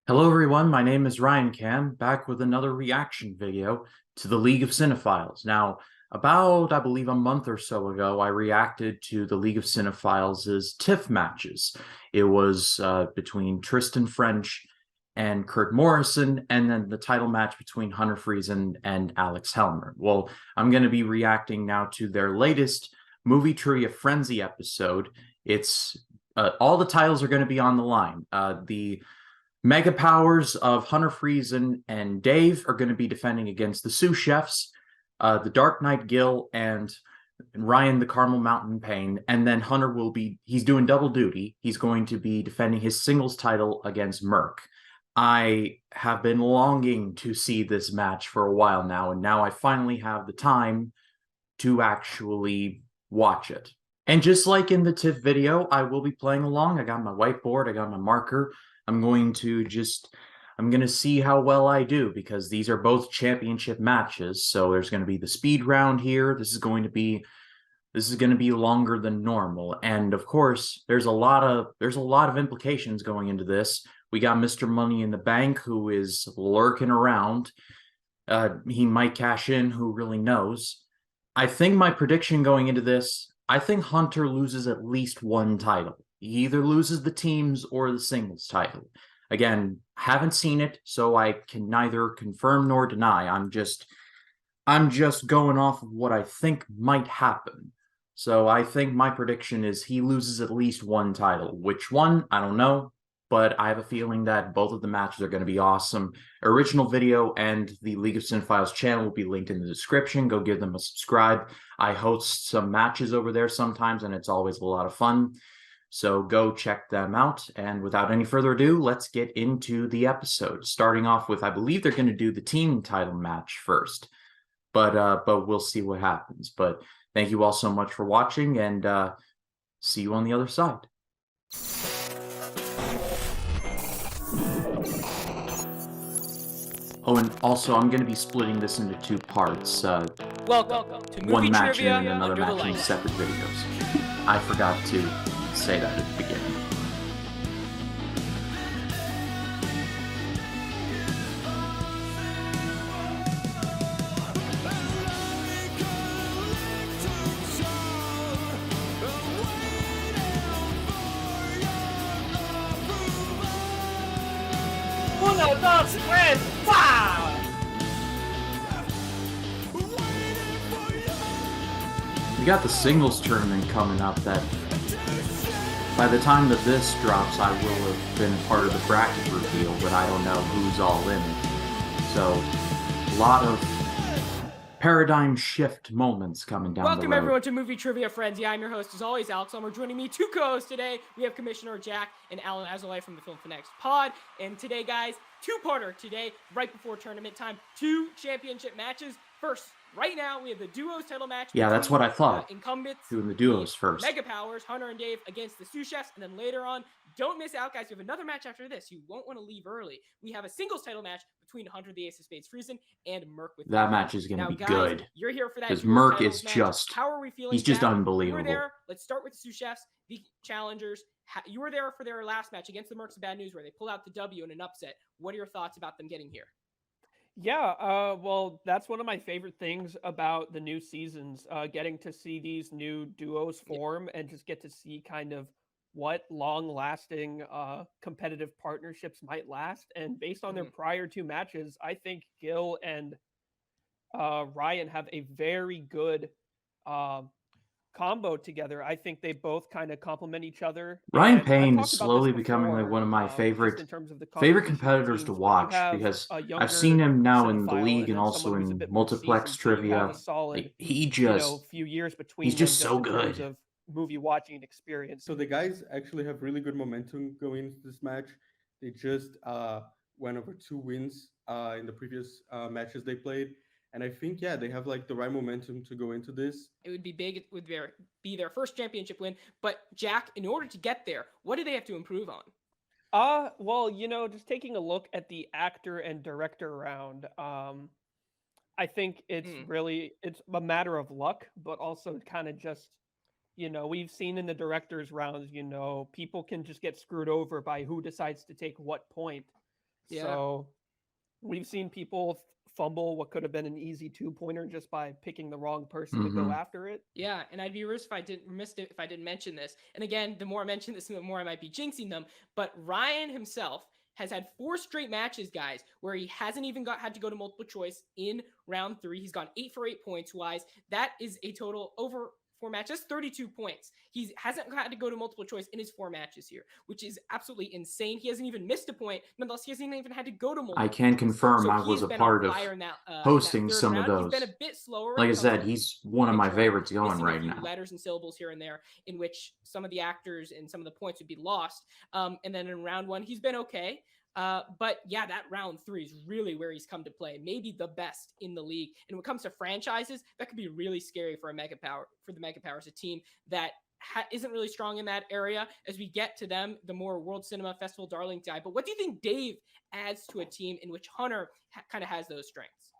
Hello everyone, my name is Ryan Cam, back with another reaction video to the League of Cinephiles. Now, about, I believe, a month or so ago, I reacted to the League of Cinephiles' TIFF matches. It was between Tristan French and Kurt Morrison, and then the title match between Hunter Friesen and Alex Helmer. Well, I'm going to be reacting now to their latest Movie Trivia Frenzy episode. It's all the titles are going to be on the line. The Mega powers of Hunter Friesen and Dave are going to be defending against the sous chefs, the Dark Knight Gil, and Ryan the Caramel Mountain Pain. And then Hunter he's doing double duty. He's going to be defending his singles title against Merc. I have been longing to see this match for a while now, and now I finally have the time to actually watch it. And just like in the TIFF video, I will be playing along. I got my whiteboard, I got my marker. I'm going to see how well I do because these are both championship matches. So there's going to be the speed round here. This is going to be longer than normal. And of course, there's a lot of implications going into this. We got Mr. Money in the Bank who is lurking around. He might cash in, who really knows. I think my prediction going into this, I think Hunter loses at least one title. He either loses the teams or the singles title. Again, haven't seen it, so I can neither confirm nor deny. I'm just going off of what I think might happen. So I think my prediction is he loses at least one title. Which one? I don't know, but I have a feeling that both of the matches are going to be awesome. Original video and the League of Cinephiles channel will be linked in the description. Go give them a subscribe. I host some matches over there sometimes, and it's always a lot of fun. So go check them out. And without any further ado, let's get into the episode. Starting off with, I believe they're going to do the team title match first, but we'll see what happens. But thank you all so much for watching, and see you on the other side. Oh, and also, I'm going to be splitting this into two parts. Welcome to Movie one match Trivia and another Under the match in Lights. separate videos. I forgot to say that at the beginning. Uno, dos, tres, wow! We got the singles tournament coming up that by the time that this drops, I will have been part of the bracket reveal, but I don't know who's all in it. So, a lot of paradigm shift moments coming down Welcome the road. everyone to Movie Trivia Frenzy. I'm your host, as always, Alex Elmer. Joining me, two co-hosts today, we have Commissioner Jack and Alan Azalea from the Film Fanatics Pod. And today, guys, two-parter today, right before tournament time. Two championship matches. First, right now, we have the duos title match. Yeah, that's what I thought. Incumbents. Doing the duos first. Mega Powers, Hunter and Dave against the sous chefs. And then later on, don't miss out, guys. We have another match after this. You won't want to leave early. We have a singles title match between Hunter the Ace of Spades Friesen and Merc with that match is going to be guys, good. You're here for that because Merc is match. just How are we feeling? He's just Jack? unbelievable. You were there. Let's start with the sous chefs, the challengers. You were there for their last match against the Mercs of Bad News, where they pulled out the W in an upset. What are your thoughts about them getting here? Yeah, well, that's one of my favorite things about the new seasons, getting to see these new duos form and just get to see kind of what long-lasting competitive partnerships might last. And based on their prior two matches, I think Gil and Ryan have a very good combo together. I think they both kind of complement each other. Ryan And Payne I've is talked about slowly this becoming like before, one of my just favorite in terms of the competitors competition to teams. watch You have because a I've younger seen him now in the cinephile league and then also someone who's a in bit more multiplex seasoned, so you have trivia. a solid, He few years between he's them just so in terms good. of movie watching experience. So the guys actually have really good momentum going into this match. They just went over 2 wins in the previous matches they played. And I think, yeah, they have like the right momentum to go into this. It would be big. It would be their first championship win. But Jack, in order to get there, what do they have to improve on? Well, just taking a look at the actor and director round, I think it's a matter of luck, but also kind of just, we've seen in the directors rounds, people can just get screwed over by who decides to take what point. Yeah. So we've seen people fumble what could have been an easy 2-pointer just by picking the wrong person to go Mhm. after it. Yeah, and I'd be remiss if I didn't mention this. And again, the more I mention this, the more I might be jinxing them. But Ryan himself has had 4 straight matches, guys, where he hasn't even had to go to multiple choice in round 3. He's gone 8 for 8 points wise. That is a total over 4 matches, 32 points. He hasn't had to go to multiple choice in his 4 matches here, which is absolutely insane. He hasn't even missed a point. Nonetheless, he hasn't even had to go to multiple I can choice. confirm So I he's was a been part on of fire in that, hosting in that 3rd some of round. He's those. been a bit slower. Like I when it comes said, to he's one of my intro, favorites going missing right a few now. letters and syllables here and there, in which some of the actors and some of the points would be lost. And then in round 1, he's been okay. But yeah, that round 3 is really where he's come to play. Maybe the best in the league. And when it comes to franchises, that could be really scary for the Mega Powers, a team that isn't really strong in that area. As we get to them, the more World Cinema Festival darling guy. But what do you think Dave adds to a team in which Hunter kind of has those strengths?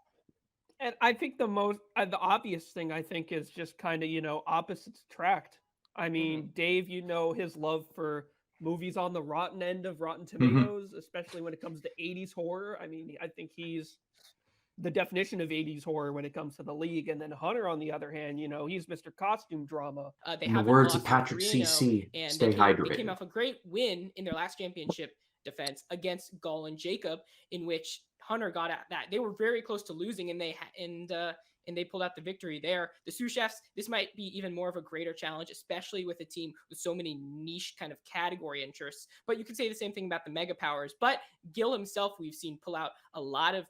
And I think the obvious thing I think is just kind of, opposites attract. I mean, Dave, his love for movies on the rotten end of Rotten Tomatoes, especially when it comes to 80s horror. I mean, I think he's the definition of 80s horror when it comes to the league. And then Hunter, on the other hand, he's Mr. Costume Drama. They In the haven't words of lost Patrick to Adriano, CC, and stay they hydrated. came off a great win in their last championship defense against Gull and Jacob, in which Hunter got at that. They were very close to losing, and they pulled out the victory there. The Sous Chefs, this might be even more of a greater challenge, especially with a team with so many niche kind of category interests. But you could say the same thing about the Mega Powers. But Gil himself, we've seen pull out a lot of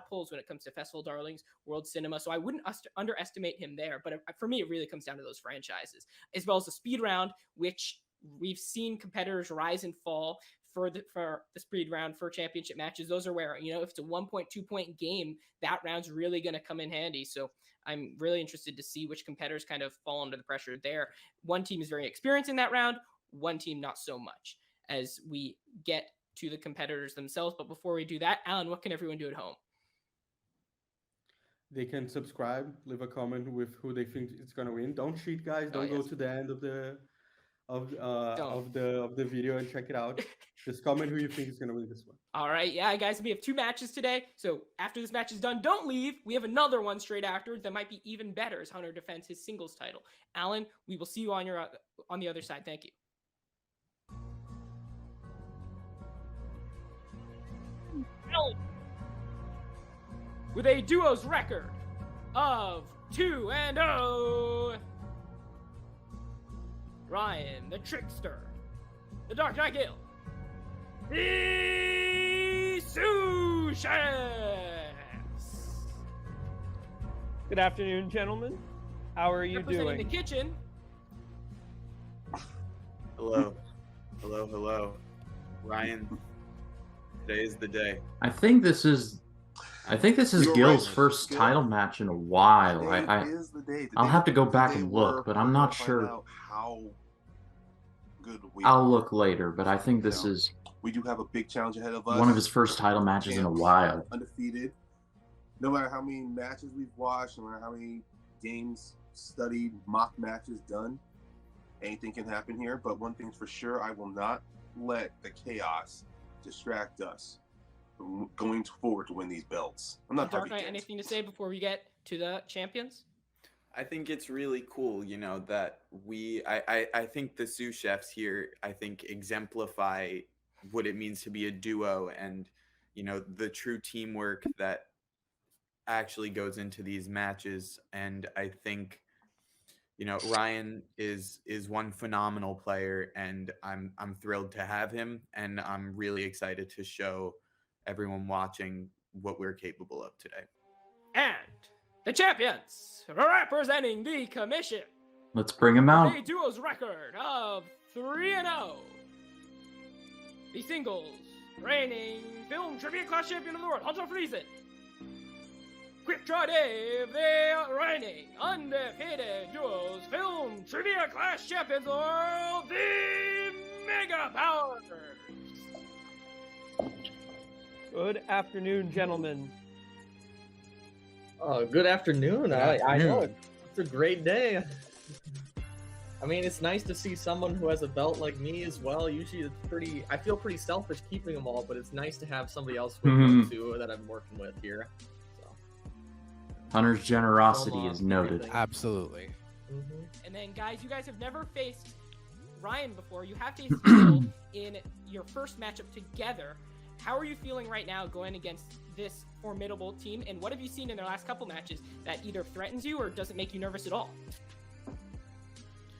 pulls when it comes to Festival Darlings, World Cinema. So I wouldn't underestimate him there. But for me, it really comes down to those franchises, as well as the speed round, which we've seen competitors rise and fall for the speed round for championship matches. Those are where, if it's a 1.2 point game, that round's really going to come in handy. So I'm really interested to see which competitors kind of fall under the pressure there. One team is very experienced in that round, one team not so much, as we get to the competitors themselves. But before we do that, Alan, what can everyone do at home? They can subscribe, leave a comment with who they think is going to win. Don't cheat, guys. Don't go to the end of the video and check it out. Just comment who you think is going to win this one. All right, yeah, guys, we have 2 matches today. So after this match is done, don't leave. We have another one straight after that might be even better as Hunter defends his singles title. Alan, we will see you on the other side. Thank you. Alan, with a duos record of 2-0. Ryan, the Trickster, the Dark Knight Gil, the Sous Chefs. Good afternoon, gentlemen. How are you Representing doing? the kitchen. Hello. Ryan, today is the day. I think this is You were Gil's right, first Gil. title match in a while. Today is the day. I'll Today have to go is the back day and where look, but we're I'm gonna not find sure. out how good we I'll are. look later, but I think this No. is We do have a big challenge ahead of us. one of his first title matches in a Champs, while. Undefeated. No matter how many matches we've watched, no matter how many games studied, mock matches done, anything can happen here. But one thing's for sure, I will not let the chaos distract us from going forward to win these belts. I'm not Dark Harvey Knight, Dent. anything to say before we get to the champions? I think it's really cool, that I think the Sous Chefs here, I think, exemplify what it means to be a duo and, the true teamwork that actually goes into these matches. And I think, Ryan is one phenomenal player, and I'm thrilled to have him, and I'm really excited to show everyone watching what we're capable of today. And the champions, representing the commission, Let's bring him out. with a duos record of 3-0. The singles reigning film trivia class champion of the world, Hunter Friesen. Quick Draw Dave, the reigning undefeated duos film trivia class champions of the world, the Mega Powers. Good afternoon, gentlemen. Oh, good afternoon. I know it's a great day. I mean, it's nice to see someone who has a belt like me as well. Usually, I feel pretty selfish keeping them all, but it's nice to have somebody else with them too that I'm working with here. So, Hunter's generosity Film is on noted. everything. Absolutely. And then, guys, you guys have never faced Ryan before. You have faced Gil in your first matchup together. How are you feeling right now going against this formidable team? And what have you seen in their last couple matches that either threatens you or doesn't make you nervous at all?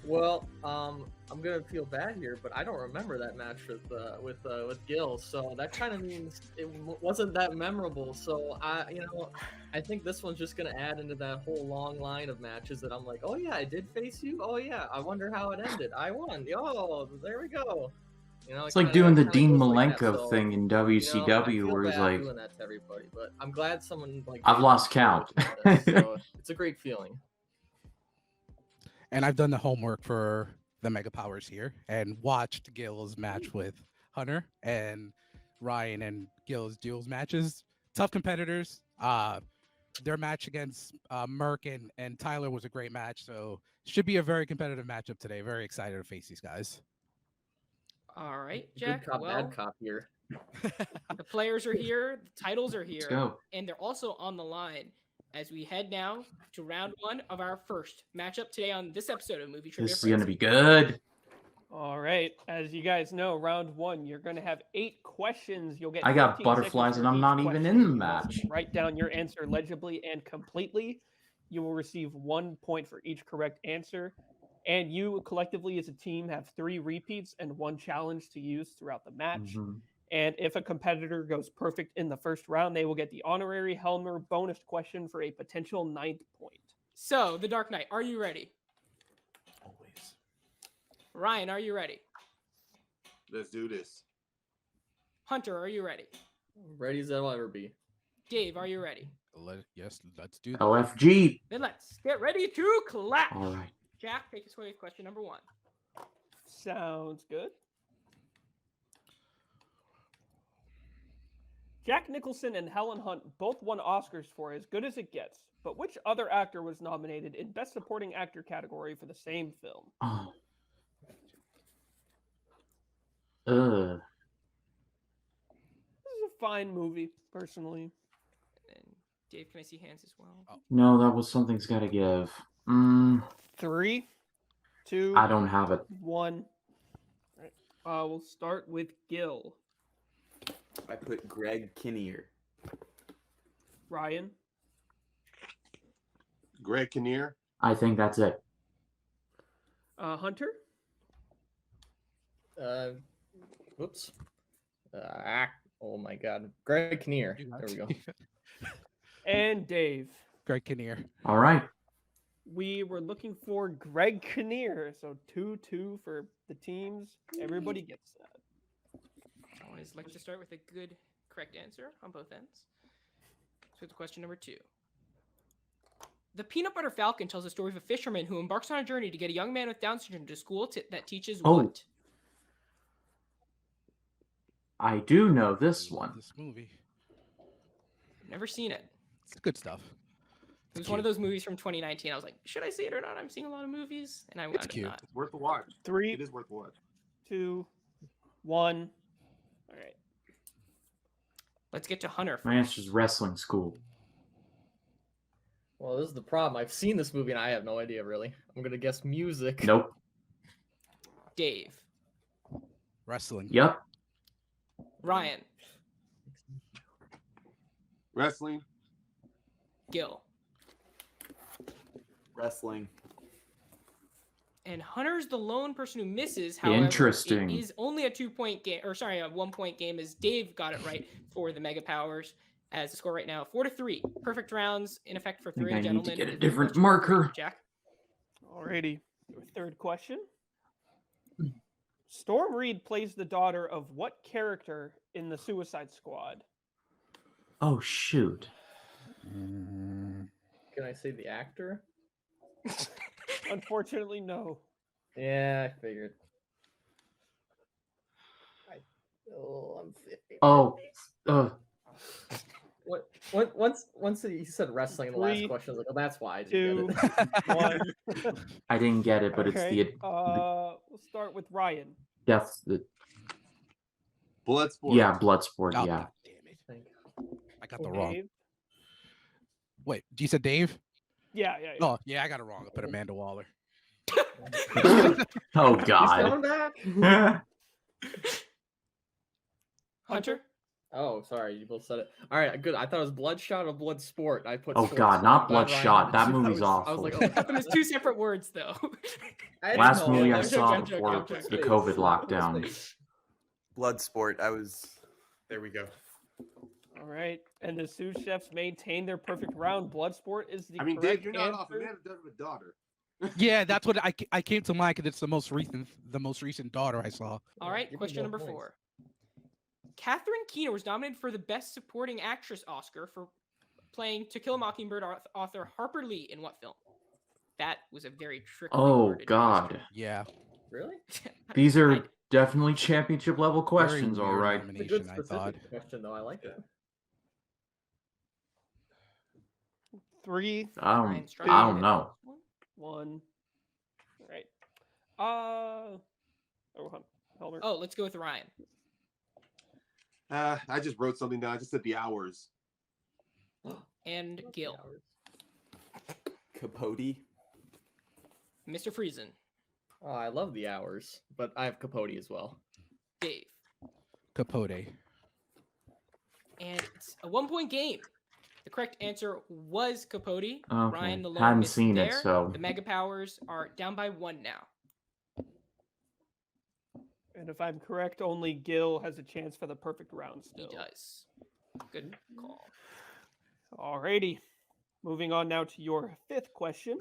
Well, I'm gonna feel bad here, but I don't remember that match with Gil, so that kind of means it wasn't that memorable. So I think this one's just gonna add into that whole long line of matches that I'm like, oh yeah, I did face you. Oh yeah, I wonder how it ended. I won. Oh, there we go. It's like doing the kinda Dean goes like that, Malenko so, thing in I WCW, feel where he's bad like, doing that to everybody, but I'm glad someone like I've gave lost me count. this, so it's a great feeling. And I've done the homework for the Mega Powers here and watched Gil's match with Hunter and Ryan and Gil's duels matches. Tough competitors. Their match against Merck and Tyler was a great match. So should be a very competitive matchup today. Very excited to face these guys. All right, Good Jack. cop, Well, bad cop here. the players are here, the titles are here, let's go. and they're also on the line as we head now to round one of our first matchup today on this episode of Movie Trivia This is going to Friends. be good. All right. As you guys know, round one, you're going to have 8 questions. You'll get I got 15 butterflies seconds and for I'm each not even question. in the You must match. Write down your answer legibly and completely. You will receive 1 point for each correct answer. And you collectively as a team have 3 repeats and 1 challenge to use throughout the match. Mhm. And if a competitor goes perfect in the first round, they will get the honorary Helmer bonus question for a potential 9th point. So, The Dark Knight, are you ready? Always. Ryan, are you ready? Let's do this. Hunter, are you ready? Ready as I'll ever be. Dave, are you ready? Yes, let's do that. LFG. Then let's get ready to clap. All right. Jack, take us away with question number 1. Sounds good. Jack Nicholson and Helen Hunt both won Oscars for As Good as It Gets, but which other actor was nominated in Best Supporting Actor category for the same film? Oh. This is a fine movie, personally. And Dave, can I see hands as well? No, that was Something's Gotta Give. 3, 2, I don't have it. 1. All right. We'll start with Gil. I put Greg Kinnear. Ryan. Greg Kinnear. I think that's it. Hunter. Whoops. Oh my God. Greg Kinnear. There we go. And Dave. Greg Kinnear. All right. We were looking for Greg Kinnear, so 2-2 for the teams. Everybody gets that. I always like to start with a good, correct answer on both ends. So it's question number 2. The Peanut Butter Falcon tells the story of a fisherman who embarks on a journey to get a young man with Down syndrome to school that teaches Oh. what? I do know this one. This movie. Never seen it. It's good stuff. It was one of those movies from 2019. I was like, should I see it or not? I'm seeing a lot of movies, and I wound It's up cute. not. It's worth the watch. 3, It is worth the watch. 2, 1. All right. Let's get to Hunter My first. answer is wrestling school. Well, this is the problem. I've seen this movie and I have no idea really. I'm gonna guess music. Nope. Dave. Wrestling. Yep. Ryan. Wrestling. Gil. Wrestling. And Hunter's the lone person who misses. However, Interesting. It is only a 2-point game, or sorry, a 1-point game, as Dave got it right for the Mega Powers. As the score right now, 4-3. Perfect rounds in effect for think 3 I need to gentlemen. get a This is different question number 3. marker. Jack. Alrighty. Your third question. Storm Reed plays the daughter of what character in the Suicide Squad? Oh, shoot. Mm, Can I say the actor? Unfortunately, no. Yeah, I figured. I'm 50. Oh. Once he said wrestling in the Three, last question, I was like, oh, that's why I two, didn't get it. 1. I didn't get it, but it's Okay, the we'll start with Ryan. death. The, Bloodsport. yeah, Bloodsport. Oh, Yeah. God damn it. Thank I got the wrong. Dave. Wait, you said Dave? Yeah. Oh, yeah, I got it wrong. I put Amanda Waller. Oh He's God. coming back. Hunter. Oh, sorry, you both said it. All right, good. I thought it was Bloodshot or Bloodsport. I put. Oh, sports, God, so not I'm glad Ryan Bloodshot. did That too. movie's I was awful. like, I thought them as two separate words, though. I didn't Last know. movie I I'm joking, saw I'm joking, I'm before joking. the COVID lockdown. Bloodsport. There we go. All right, and the sous chefs maintain their perfect round. Bloodsport is the I mean, correct Dave, you're not off. answer. Amanda does have a daughter. Yeah, that's what I came to mind because it's the most recent daughter I saw. All right, Give me question more number points. 4. Catherine Keener was nominated for the Best Supporting Actress Oscar for playing To Kill a Mockingbird author Harper Lee in what film? That was a very tricky. Oh God. Yeah, Really? These are definitely championship level very questions, all weird right. It's a good nomination, I specific thought. question, though. I like it. 3, I Ryan don't struggling. know. 1. All right. Helmer. Oh, let's go with Ryan. I just wrote something down. I just said the hours. And Gil. Capote. Mr. Friesen. Oh, I love the hours, but I have Capote as well. Dave. Capote. And it's a 1-point game. The correct answer was Capote. Okay. Ryan, the lone Hadn't missed seen there. it, so The Mega Powers are down by 1 now. And if I'm correct, only Gil has a chance for the perfect round He still. does. Good call. Alrighty. Moving on now to your 5th question.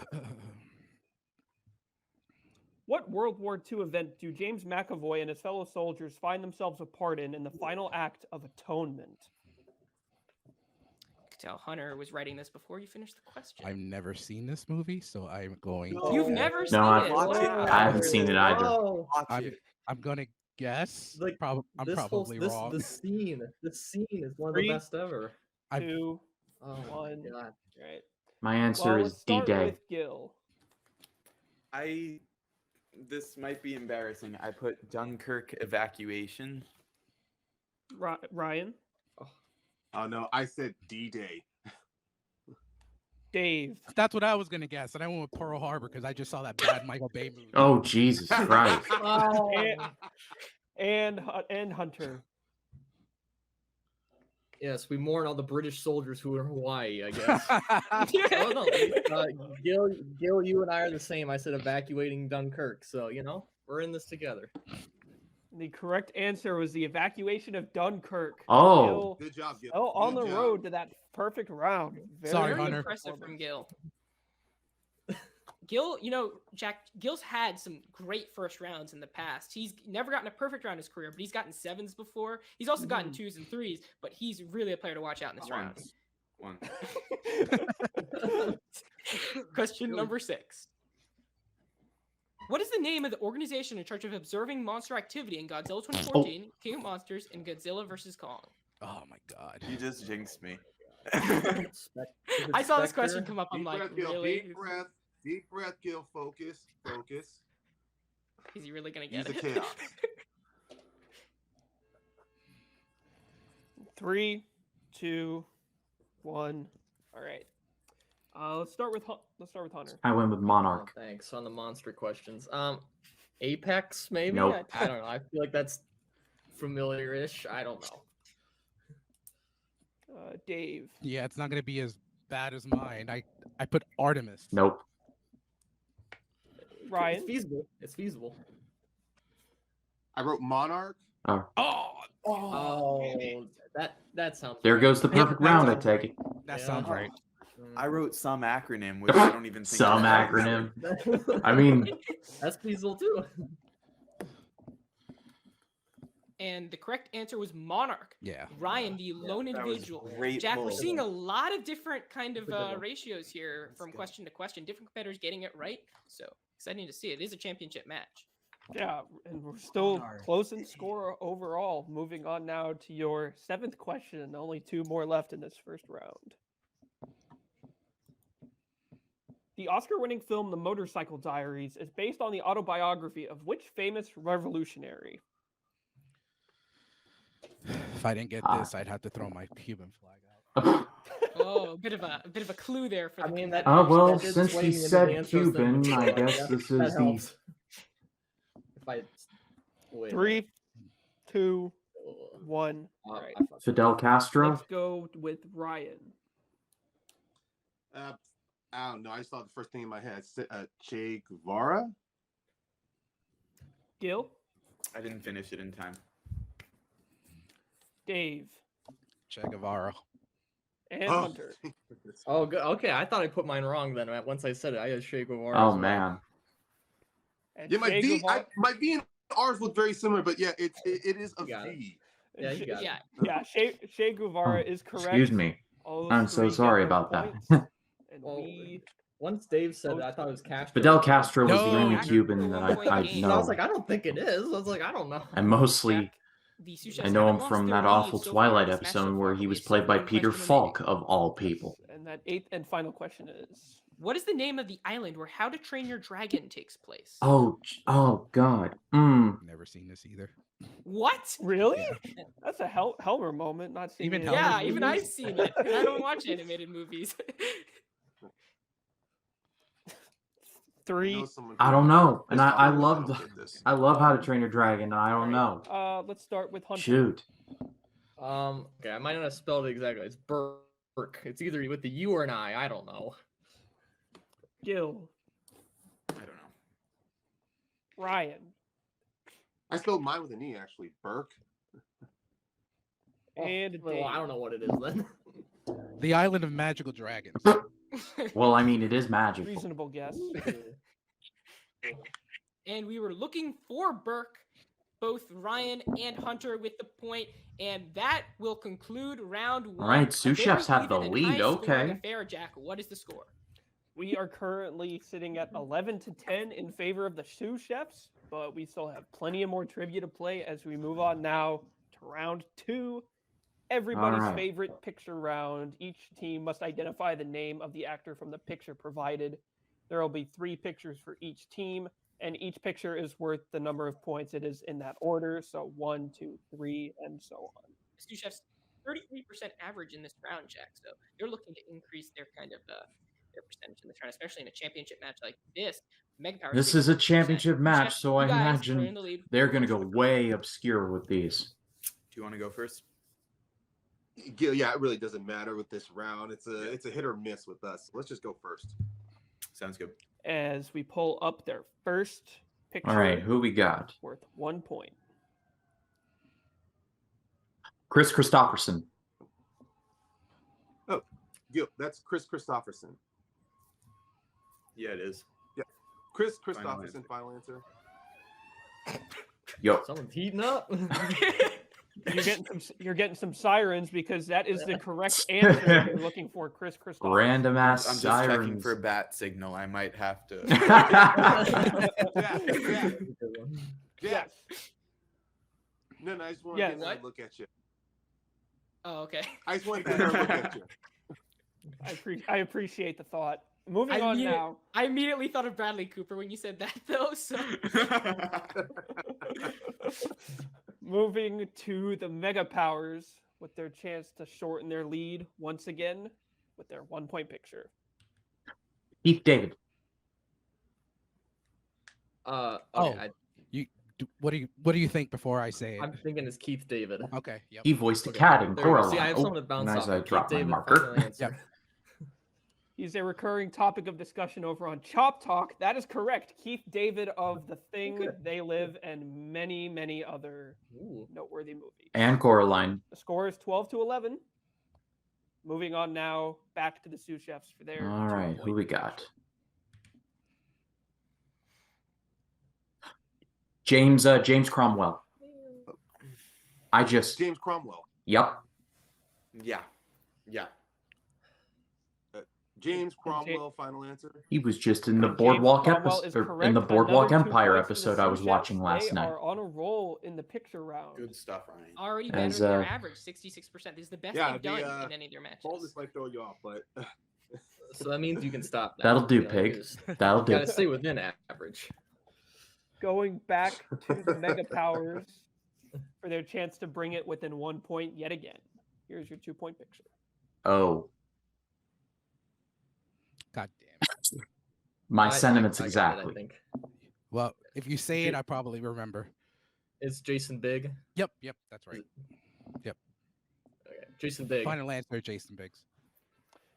What World War II event do James McAvoy and his fellow soldiers find themselves a part in the final act of Atonement? I could tell Hunter was writing this before you finished the question. I've never seen this movie, so I'm going. No. You've to- never seen No, I've- it. Wow. I haven't seen it either. Oh, Watch I'm- it. I'm gonna guess. like I'm this whole- probably this, wrong. This scene is one of 3, the best ever. I've- 2, Oh my 1. god. Right. my answer Well, is let's start D-Day. with Gil. This might be embarrassing. I put Dunkirk evacuation. Ryan. Oh no, I said D-Day. Dave. That's what I was gonna guess, and I went with Pearl Harbor because I just saw that bad Michael Bay movie. Oh Jesus Christ. Oh. And Hunter. Yes, we mourn all the British soldiers who are in Hawaii, I guess. Oh no, Gil, you and I are the same. I said evacuating Dunkirk, so we're in this together. The correct answer was the evacuation of Dunkirk. Oh. Gil, Good job, Gil. on Good the job. road to that perfect round. Sorry, Very Hunter. impressive performance. from Gil. Gil, Jack, Gil's had some great first rounds in the past. He's never gotten a perfect round in his career, but he's gotten 7s before. He's also gotten 2s and 3s, but he's really a player to watch out in this round. One. Question number 6. What is the name of the organization in charge of observing monster activity in Godzilla 2014, King of Monsters, and Godzilla vs. Kong? Oh my god. You just jinxed me. I saw this question come up. I'm Deep like, breath, Gil. really? Deep breath, Gil. Focus. Is he really going to Use get the it? chaos. 3, 2, 1. All right. Let's start with Hunter. I went with Monarch. Oh, thanks on the monster questions. Apex maybe. Nope. I don't know. I feel like that's familiar-ish. I don't know. Dave. Yeah, it's not gonna be as bad as mine. I put Artemis. Nope. Ryan. It's feasible. I wrote Monarch. Oh, Oh, that sounds. there right. goes the perfect round. I take it. That Yeah. sounds right. I wrote some acronym, which I don't even think Some is an acronym. I mean, That's feasible too. And the correct answer was Monarch. Yeah. Ryan, the lone that was individual. great Jack, we're pull. seeing a lot of different kind of That's a good one. ratios here That's from good. question to question. Different competitors getting it right. So exciting to see. It is a championship match. Yeah, and we're still close in score overall. Moving on now to your 7th question. Only 2 more left in this first round. The Oscar-winning film The Motorcycle Diaries is based on the autobiography of which famous revolutionary? If I didn't get this, I'd have to throw my Cuban flag out. Oh, a bit of a clue there for I the mean, that. competitive- Well, that did since sway he me into the said Antros Cuban, thing, I so guess that- this that is the. helps. If I wait, 3, 2, uh, 1. I All right. fucked up. Fidel Castro. Let's go with Ryan. I don't know. I just thought the first thing in my head, Che Guevara. Gil, I didn't finish it in time. Dave, Che Guevara. and Oh. Hunter. Oh, good. Okay, I thought I put mine wrong then. Once I said it, I had Che Guevara. Oh as well. man. And Yeah, my Che V, Guevara- my V and R's look very similar, but yeah, it is a You got it. V. Yeah, you got it. Yeah, Yeah, Che Guevara is correct. Excuse me. All I'm those so 3 get sorry those about that. points, and Well, we Once Dave said it, I thought it was Castro. Fidel Castro was the No. only Castro, Cuban that one point I game. And I was know. like, I don't think it is. I was like, I don't know. And mostly, Jack, the sous I chefs know haven't him lost from their that lead awful so far Twilight in this matchup episode where he was properly, played so by one Peter question remaining. Falk, of all people. and that 8th and final question is What is the name of the island where How to Train Your Dragon takes place? Oh God. Never seen this either. What? really? Yeah. That's a Helmer moment. Not seeing Even it. Helmer Yeah, even I've movies? seen it. And I don't watch animated movies. 3. I don't know, and This I probably love don't the. get this. I love How to Train Your Dragon. And I don't know. Let's start with Hunter. Shoot. Okay, I might not have spelled it exactly. It's Burke. It's either with the U or an I. I don't know. Gil, I don't know. Ryan, I spelled mine with an E actually. Burke. and Well, Dave. I don't know what it is then. The Island of Magical Dragons. Well, I mean, it is magical. Reasonable guess. And we were looking for Burke, both Ryan and Hunter with the point, and that will conclude round 1. right, A sous very chefs have the even and lead, high-scoring okay. affair, Jack. What is the score? We are currently sitting at 11-10 in favor of the sous chefs, but we still have plenty of more trivia to play as we move on now to round 2. Everybody's Alright. favorite picture round. Each team must identify the name of the actor from the picture provided. There will be 3 pictures for each team, and each picture is worth the number of points. It is in that order, so 1, 2, 3, and so on. Sous chefs 33% average in this round, Jack. So they're looking to increase their kind of their percentage in this round, especially in a championship match like this. Mega Power This is a 66%. championship Sous match, chefs, so I you guys are imagine in the lead. they're gonna go way obscure with these. Do you want to go first? Yeah, it really doesn't matter with this round. It's a hit or miss with us. Let's just go first. Sounds good. As we pull up their first picture, All right, who we got? worth 1 point. Chris Christopherson. That's Chris Christopherson. Yeah, it is. Chris Final Christopherson, answer. final answer. Yo, Someone's heating up. You're getting some sirens because that is the correct answer. You're looking for Chris Christopher. random I'm ass just checking sirens. for a bat signal. I might have to. Jack. No, I just want to Yeah, get another what? look at you. Oh, okay. I just want to get another look at you. I appreciate the thought. Moving I on mean it. now. I immediately thought of Bradley Cooper when you said that, though. So Moving to the Mega Powers with their chance to shorten their lead once again with their 1 point picture. Keith David. Okay, Oh. What do you think before I say it? I'm thinking it's Keith David. Okay. Yep. He voiced a Okay, cat in there we go. Coraline. See, I have Oh, someone to bounce and off. as I Keith drop my David, marker. final answer. Yep. He's a recurring topic of discussion over on Chop Talk. That is correct. Keith David of The Thing, Good. They Live, and many, many other Ooh. noteworthy movies. And Coraline. The score is 12-11. Moving on now, back to the sous chefs for their. All right, who 2-point we picture. got? James Cromwell. James Cromwell. Yep. Yeah. Yeah. James Cromwell, final answer. He was just in the James Boardwalk Cromwell is episode, in the correct. Boardwalk Another 2 Empire points for the episode I was Sous watching Chefs. last They night. are on a roll in the picture round. Good stuff, Ryan. Already better As, than their average, 66%. This is the best Yeah, they've done the, in any of their matches. Boldness might throw you off, but So that means you can stop. Now. That'll do, You know, Pig. just That'll do. gotta stay within average. Going back to the Mega Powers for their chance to bring it within 1 point yet again. Here's your 2-point picture. Oh, God damn. my I sentiments got it, exactly. I think Well, if you say it, I probably remember. it's Jason Bigg. Yep, that's right. Okay, Jason Bigg. Final answer, Jason Biggs.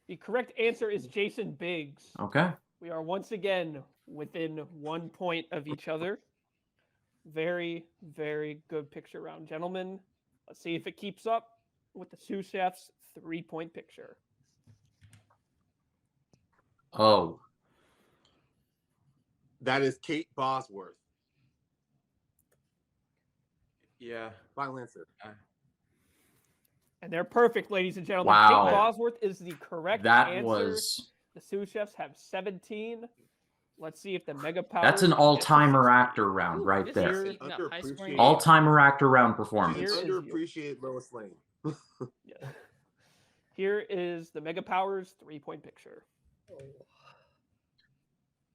The correct answer is Jason Biggs. Okay. We are once again within 1 point of each other. Very, very good picture round, gentlemen. Let's see if it keeps up with the Sous Chefs 3-point picture. Oh, that is Kate Bosworth. Yeah. Final answer. And they're perfect, ladies and gentlemen. Wow. Kate Bosworth is the correct that answer. was. The Sous Chefs have 17. Let's see if the Mega Powers. That's an get to all-timer 16. actor round right This there. is heating up. High scoring Underappreciated. game. All-timer actor round Here performance. is your- Underappreciate Lois Lane. Yeah. Here is the Mega Powers 3-point picture.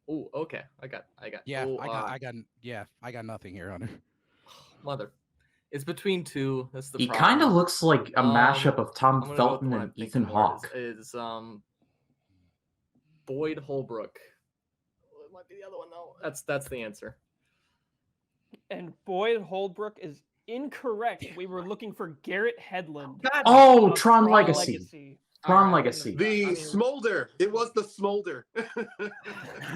Oh, okay. I got. Yeah, oh, I got nothing here, Hunter. mother. It's between two. That's the He problem. kind of looks like a mashup of I'm Tom gonna go with Felton the one and I'm Ethan thinking more Hawke. Is Boyd Holbrook. It might be the other one though. That's the answer. And Boyd Holbrook is incorrect. We were looking for Garrett Headland. Oh, of Tron Legacy. Tron Alright, Legacy. The I mean- smolder. It was the smolder. I was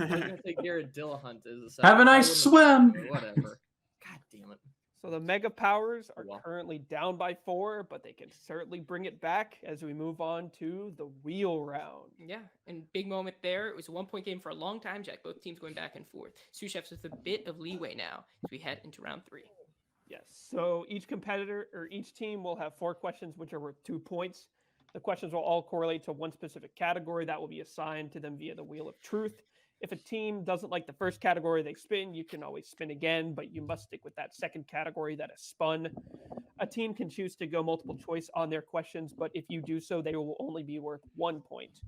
gonna say Garrett Dillahunt is. Have a I nice wouldn't have- swim. Whatever. God damn it. So the Mega Powers are Well. currently down by 4, but they can certainly bring it back as we move on to the wheel round. Yeah, and big moment there. It was a 1-point game for a long time, Jack. Both teams going back and forth. Sous Chefs with a bit of leeway now as we head into round 3. Yes. So each competitor or each team will have 4 questions, which are worth 2 points. The questions will all correlate to one specific category that will be assigned to them via the Wheel of Truth. If a team doesn't like the first category they spin, you can always spin again, but you must stick with that second category that is spun. A team can choose to go multiple choice on their questions, but if you do so, they will only be worth 1 point.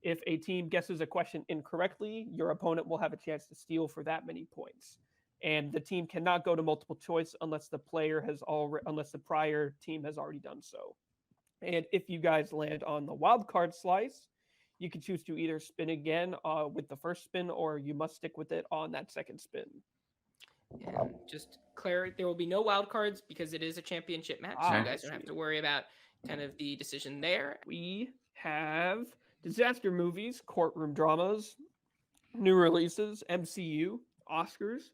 If a team guesses a question incorrectly, your opponent will have a chance to steal for that many points. And the team cannot go to multiple choice unless the prior team has already done so. And if you guys land on the wild card slice, you can choose to either spin again with the first spin, or you must stick with it on that second spin. And just clear, there will be no wild cards because it is a championship match. So Ah, you guys don't have to worry about kind of the decision there. We have disaster movies, courtroom dramas, new releases, MCU, Oscars,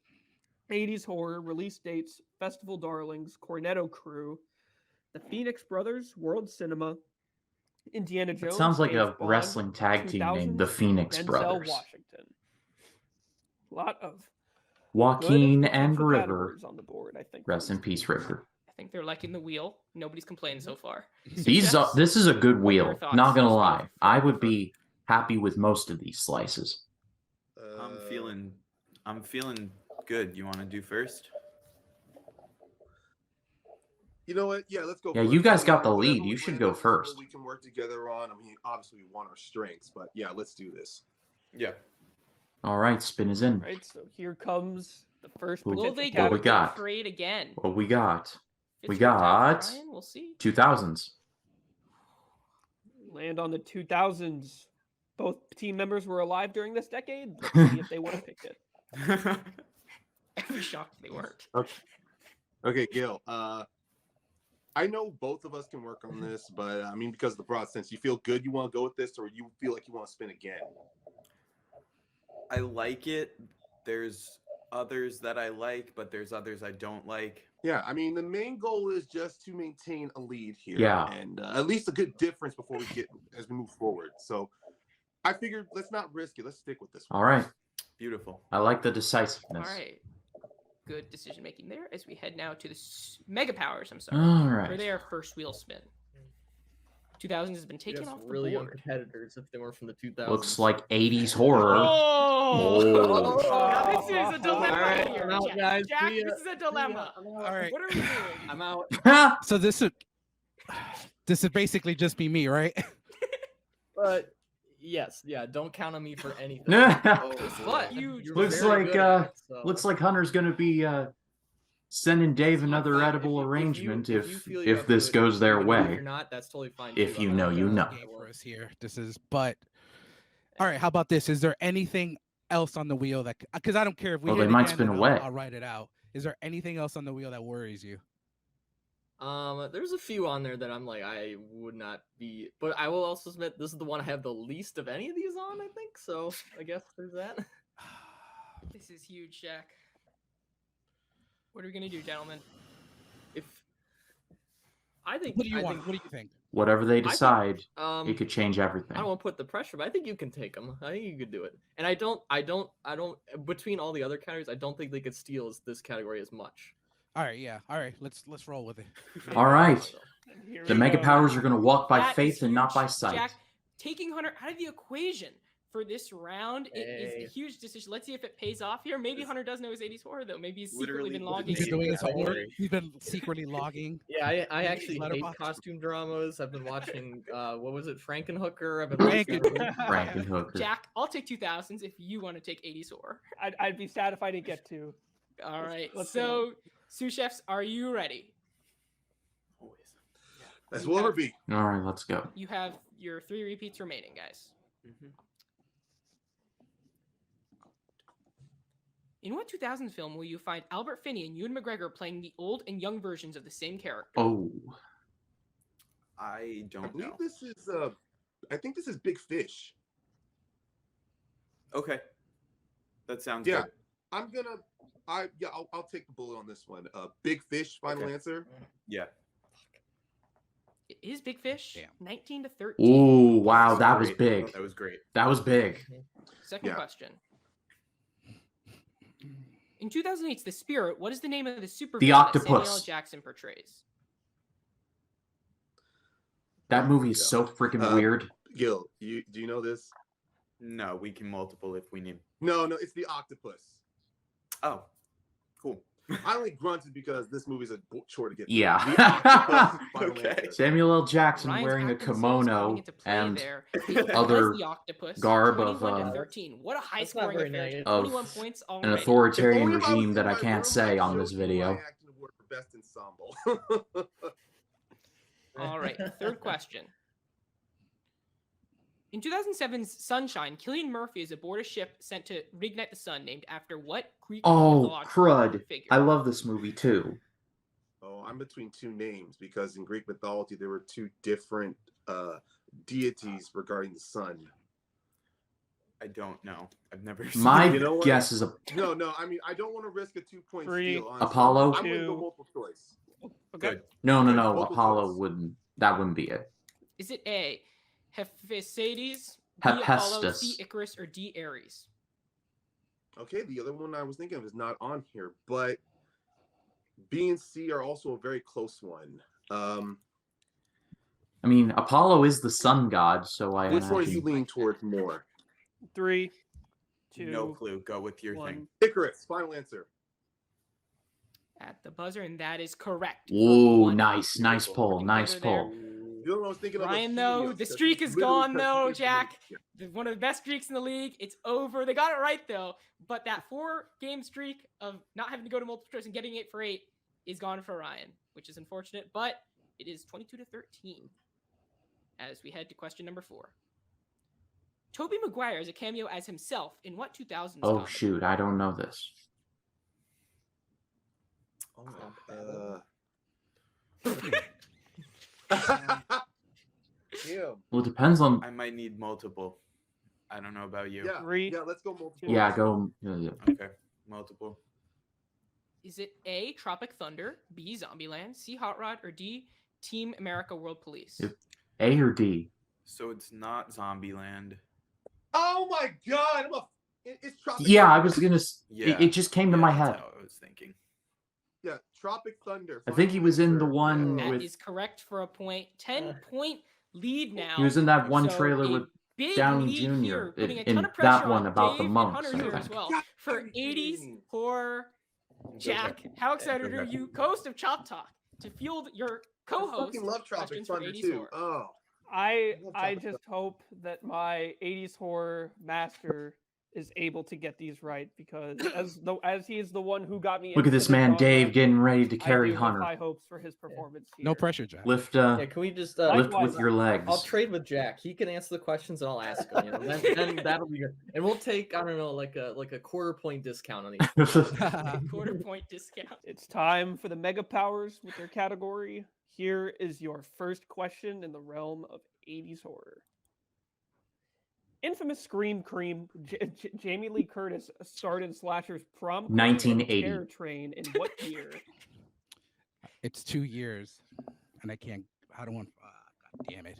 80s horror, release dates, festival darlings, Cornetto Crew, the Phoenix Brothers, World Cinema, Indiana Jones. It sounds like James a Bond, wrestling tag team named the 2000s, Phoenix Denzel Brothers. Washington. A lot of good Joaquin and potential River. categories on the board, I think. Rest for in these peace, teams. River. I think they're liking the wheel. Nobody's complained so far. Sous These Chefs, this is a good what are your wheel. thoughts Not gonna this week? lie, I would be happy with most of these slices. I'm feeling good. You want to do first? You know what? Yeah, let's go. Yeah, for you it. guys I got the whatever lead. You we should land go on, this is what first. We can work together on. I mean, obviously we want our strengths, but yeah, let's do this. Yeah. All right, spin is in. Right, so here comes the first Will potential Will they What go we category. got? afraid again? What we got? It's We your time, got- Ryan. We'll see. 2000s. Land on the 2000s. Both team members were alive during this decade. Let's see if they would have picked it. I'd be shocked if they weren't. Okay, Gil. I know both of us can work on this, but I mean, because of the broad sense, you feel good you want to go with this, or you feel like you want to spin again? I like it. There's others that I like, but there's others I don't like. Yeah, I mean, the main goal is just to maintain a lead here, Yeah. and at least a good difference before we get as we move forward. So, I figured let's not risk it. Let's stick with this one. All right, Beautiful. I like the All decisiveness. right. Good decision making there as we head now to the Mega Powers. I'm sorry. All For right. their first wheel spin. 2000s has been We taken have off some the really young board. competitors if they weren't from the 2000s. Looks like 80s horror. Oh, Oh. now this is a dilemma Alright, here. I'm out, Jack, guys. Jack, See ya. this is a dilemma. I'm All out. right. What are we doing? I'm out. So this would basically just be me, right? But yes, yeah, don't count on me for anything. But you You're Looks very like, good at it, so- Looks like Hunter's gonna be sending Dave It's another fine. edible If you arrangement feel you if have to this do it, goes their even if way. you're not, that's totally fine. If too. you I'm know, not you gonna- know. Game for us here. This is, but all right. How about this? Is there anything else on the wheel that? Because I don't care if we. Well, hit they might again, spin then away. I'll write it out. Is there anything else on the wheel that worries you? There's a few on there that I'm like, I would not be, but I will also admit this is the one I have the least of any of these on, I think. So I guess there's that. This is huge, Jack. What are we gonna do, gentlemen? If I think, What do you I want? think, What do you think? Whatever they think, decide, um, it could change everything. I don't want to put the pressure, but I think you can take them. I think you could do it. And I don't. Between all the other categories, I don't think they could steal this category as much. All right. Yeah. All right. Let's roll with it. All right. Here The we Mega go. Powers are gonna walk by That is faith and not by huge, sight. Jack, taking Hunter out of the equation for this round it is Hey. a huge decision. Let's see if it pays off here. Maybe Hunter does know his 80s horror though. Maybe he's secretly Literally been what logging. He's been doing his Don't homework. worry. He's been secretly logging. Yeah, I actually hate Letterboxd. costume dramas. I've been watching. What was it, Frankenhooker? I've been watching. Frankenhooker. Jack, I'll take 2000s if you want to take 80s horror. I'd be sad if I didn't get to. All right. let's So, sous chefs, are you ready? As You will ever have- be. All right, let's go. You have your 3 repeats remaining, guys. Mhm. In what 2000s film will you find Albert Finney and Ewan McGregor playing the old and young versions of the same character? Oh, I I don't believe know. this is I think this is Big Fish. Okay, that sounds Yeah. good. I'll take the bullet on this one. Big Fish, final Okay. answer. Yeah. It is Big Fish. Damn. 19 to 13. ooh, wow, That that was great. big. That was great. That was big. Second Yeah. question. In 2008's The Spirit, what is the name of the super The villain that Samuel L. Octopus. Jackson portrays? That movie is so freaking weird. Gil, do you know this? No, we can multiple if we need. No, it's the octopus. Oh, cool. I only grunted because this movie's a chore to get through. Yeah. The octopus, final Okay. answer. Samuel L. Jackson Ryan's wearing a acting skills kimono coming into play and there. It other was the octopus, garb of, 21 to 13. What a high That's not scoring very affair. negative. 21 Of points an already. authoritarian If only I was regime in that I my can't room, say I'd on show this you my video. acting award for best ensemble. All right, third question. In 2007's Sunshine, Cillian Murphy is aboard a ship sent to reignite the sun, named after what Greek Oh, mythological crud. figure? I love this movie too. Oh, I'm between two names because in Greek mythology there were two different deities regarding the sun. I don't know. I've never seen My it. You know what? guess is a No, I mean I don't want to risk a 2-point 3, steal. Honestly. Apollo? I'm gonna go 2. multiple choice. Okay. Good. no. Multiple Apollo choice. wouldn't. That wouldn't be it. Is it A, Hephaestus, B, Apollo, C, Hephaestus. Icarus, or D, Ares? Okay, the other one I was thinking of is not on here, but B and C are also a very close one. I mean, Apollo is the sun god, so I Which one do you imagine. lean towards more? 3, 2, No clue. Go with your 1. thing. Icarus, final answer. At the buzzer, and that is correct. for Ooh, one. nice pull, Putting nice together there. pull. The other one I was thinking of was Ryan, though, Helios, the 'cause streak he's is literally gone, though, touching Jack. the- One of the best streaks in the league. It's over. They got it right, though. But that 4-game streak of not having to go to multiple choice and getting it for 8 is gone for Ryan, which is unfortunate. But it is 22 to 13 as we head to question number 4. Tobey Maguire is a cameo as himself in what 2000s Oh comedy? shoot, I don't know this. Damn. Well, it depends on. I might need multiple. I don't know about you. Yeah, 3. yeah, let's go multiple. Yeah, go. Yeah. Okay. Multiple. Is it A, Tropic Thunder, B, Zombieland, C, Hot Rod, or D, Team America World Police? Yep. A or D? So it's not Zombieland. Oh my god, it's Tropic Yeah, I Thunder. was gonna. Yeah. It just came to my that's head. how I was thinking. Yeah, Tropic Thunder. I think he final was in the answer. one That with. is correct for a point. 10-point lead now. He was in that one So trailer a with big Downey lead Jr. here, putting a in ton of pressure that one on about the Dave and monks, Hunter I here as think. well. God, For are you 80s kidding me? horror, Jack, how excited are you, co-host of Chop Talk, to field your I co-host fucking love Tropic questions for Thunder 80s too. horror? Oh, I love I Tropic just hope that my 80s horror master is able to get these right, because as he is the one who got me Look at into this the man, genre, Dave, getting ready to I carry do have Hunter. high hopes for his performance here. No pressure, Jack. Lift, Yeah, can we just lift Likewise, with your legs. I'll trade with Jack. He can answer the questions and I'll ask him. You know, then that'll be good. And we'll take, I don't know, like a quarter point discount on each. Quarter point discount. It's time for the Mega Powers with their category. Here is your first question in the realm of 80s horror. Infamous Scream Cream, Jamie Lee Curtis starred in slashers Prom Queen and 1980. Terror Train in what year? It's 2 years, and I can't. I don't want. God damn it.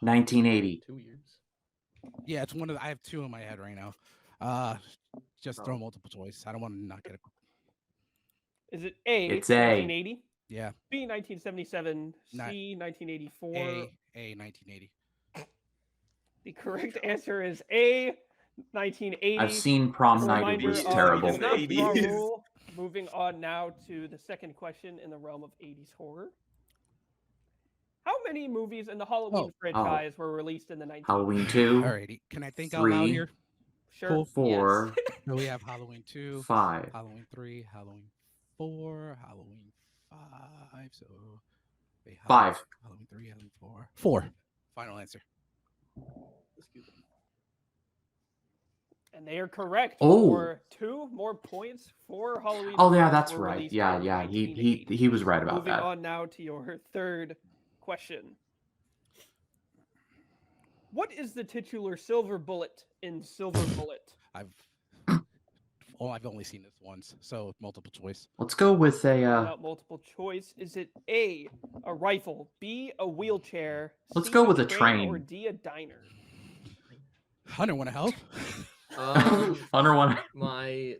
1980. 2 years. Yeah, it's one of. I have two in my head right now. Just throw multiple choice. I don't want to not get it. Is it A, It's A. 1980, Yeah, B, 1977, Not- C, 1984? A 1980. The correct answer is A, 1980. I've seen Prom A Night. It reminder was of terrible. it's not drum 80s. roll. Moving on now to the second question in the realm of 80s horror. How many movies in the Halloween franchise were released in the 1980s? Halloween 2, Alrighty, can I think out loud 3, here? Sure. 4, So we have Halloween 2, 5. Halloween 3, Halloween 4, Halloween 5. So wait, 5. Halloween 3, Halloween 4. 4. Final answer. And they are correct. Oh. For 2 more points for Halloween. Oh yeah, films that's were right. released Yeah, in yeah. 1980. He was right about Moving that. on now to your third question. What is the titular silver bullet in Silver Bullet? I've only seen this once, so multiple choice. Let's go with a Without multiple choice, is it A, a rifle, B, a wheelchair, Let's C, go with a or train. D, a diner? Hunter, want to help? Hunter one. My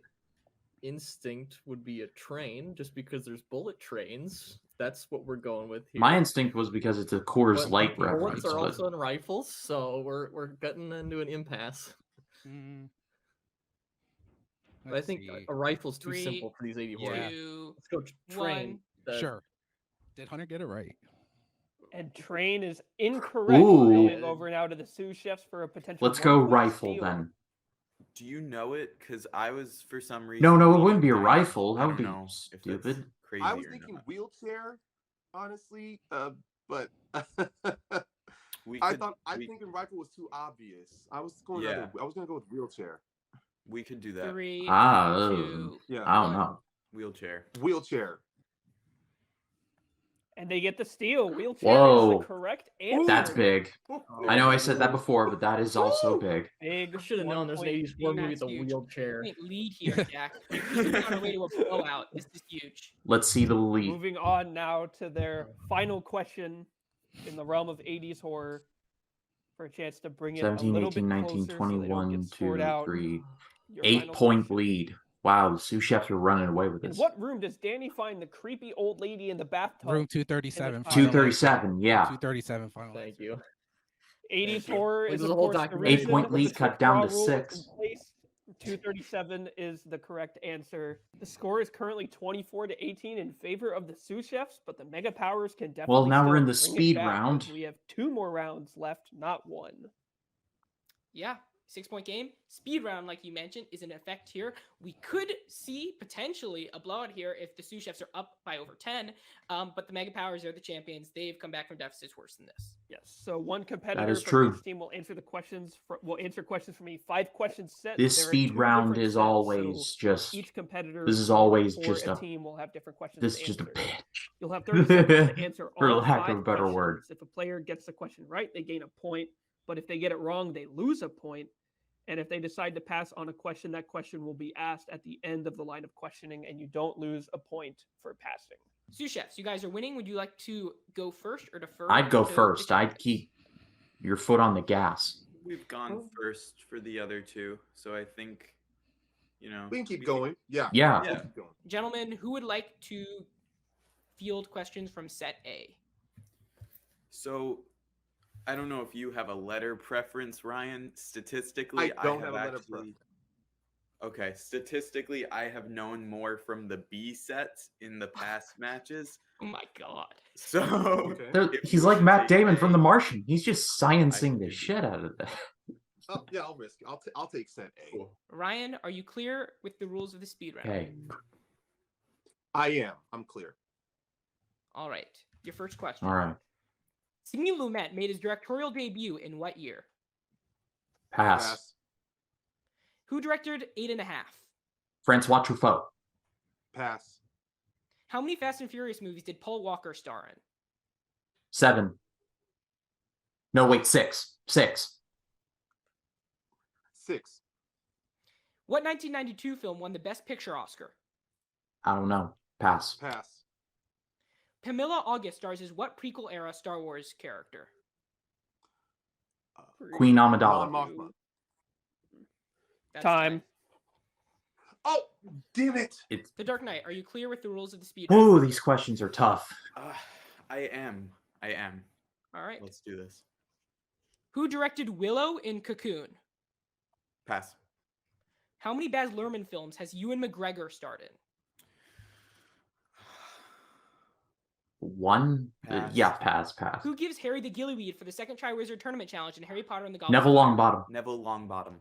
instinct would be a train, just because there's bullet trains. That's what we're going with here. My instinct was because it's a Coors But Light bullets reference. are But also in rifles, so we're getting into an impasse. But I Let's think see. a rifle's too 3, simple for these 80 horror. Yeah. 2, Let's go train. That- Sure. Did Hunter get it right? And train is incorrect. Ooh. Going over now to the sous chefs for a potential. let's go 1-point rifle steal. then. Do you know it? Because I was for some reason. No, it leaning wouldn't be a diner. rifle. That I would don't be know if that's stupid. Crazy I was or thinking not. wheelchair, honestly. But We I could, thought we, thinking rifle was too obvious. I was going. Yeah. I was gonna go with wheelchair. we could do that. 3, Ah, 2, Yeah. I don't know. Wheelchair. Wheelchair. And they get the steal. Wheelchair Whoa. is the correct answer. That's big. I know I said that before, but that is also big. Big. I should have known there's an 80s 1-point horror steal. movie with a That's huge. wheelchair. point lead here, Jack. You're on our way to a blowout. This is huge. Let's see the lead. Moving on now to their final question in the realm of 80s horror for a chance to bring it 17, a little 18, bit 19, closer so they don't 21, get scored 2, out. 3. Your 8 final point question. lead. Wow, the sous chefs are running away with In this. what room does Danny find the creepy old lady in the bathtub? Room 237. Two- final 237, yeah. 237. Final. Thank answer. you. 80s Thank you. horror Like, is there's of a whole course the documentary. reason 8-point with lead the cut strict down draw to rule is 6. in place. 237 is the correct answer. The score is currently 24-18 in favor of the sous chefs, but the Mega Powers can definitely. Well, now we're in the still bring it speed back, as round. We have 2 more rounds left, not 1. Yeah, 6-point game. Speed round, like you mentioned, is in effect here. We could see potentially a blowout here if the sous chefs are up by over 10. But the Mega Powers are the champions. They've come back from deficits worse than this. Yes. So one competitor is from true. each team will answer the questions. Will answer questions from me. 5 questions set. This There are speed 2 round different is sets, so always just. each competitor. This is always for just a a. team will have different questions. This to is just a answer. pitch. You'll have 30 seconds to answer For all lack of 5 a better word. questions. If a player gets the question right, they gain a point. But if they get it wrong, they lose a point. And if they decide to pass on a question, that question will be asked at the end of the line of questioning, and you don't lose a point for passing. Sous chefs, you guys are winning. Would you like to go first or defer? I'd go to the first. I'd champions? keep your foot on the gas. We've gone first for the other two, so I think, you know. We can keep going. Yeah. Yeah. we'll Yeah. keep going. Gentlemen, who would like to field questions from set A? So, I don't know if you have a letter preference, Ryan. Statistically, I don't have have a letter actually. Okay, statistically, I have known more from the B sets in the past matches. Oh my god. So Okay. if He's you like wanna Matt take Damon A, from The Martian. He's just sciencing can the do shit out of that. Oh, yeah, I'll risk it. I'll take set A. Cool. Ryan, are you clear with the rules of the speed round? Okay. I am. I'm clear. All right. Your first question. All right. Sidney Lumet made his directorial debut in what year? Pass. Who directed 8.5? Francois Truffaut. Pass. How many Fast and Furious movies did Paul Walker star in? 7. No, wait, 6. 6. 6. What 1992 film won the Best Picture Oscar? I don't know. Pass. Pass. Pamela August stars as what prequel era Star Wars character? Queen Mon Amidala. Mothma. That's Time. Oh, damn it. It's The Dark Knight. Are you clear with the rules of the speed round? Ooh, these questions are tough. I am. All right. Let's do this. Who directed Willow in Cocoon? Pass. How many Baz Luhrmann films has Ewan McGregor starred in? 1. Pass. Yeah, pass. Who gives Harry the Gillyweed for the second Triwizard Tournament Challenge in Harry Potter and the Goblet Neville of Fire? Longbottom. Neville Longbottom.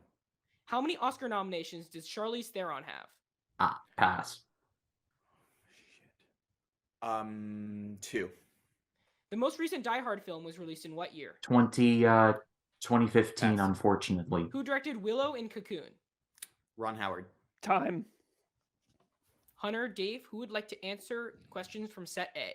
How many Oscar nominations does Charlize Theron have? Pass. 2. The most recent Die Hard film was released in what year? 2015, Pass. unfortunately. Who directed Willow in Cocoon? Ron Howard. Time. Hunter, Dave, who would like to answer questions from set A?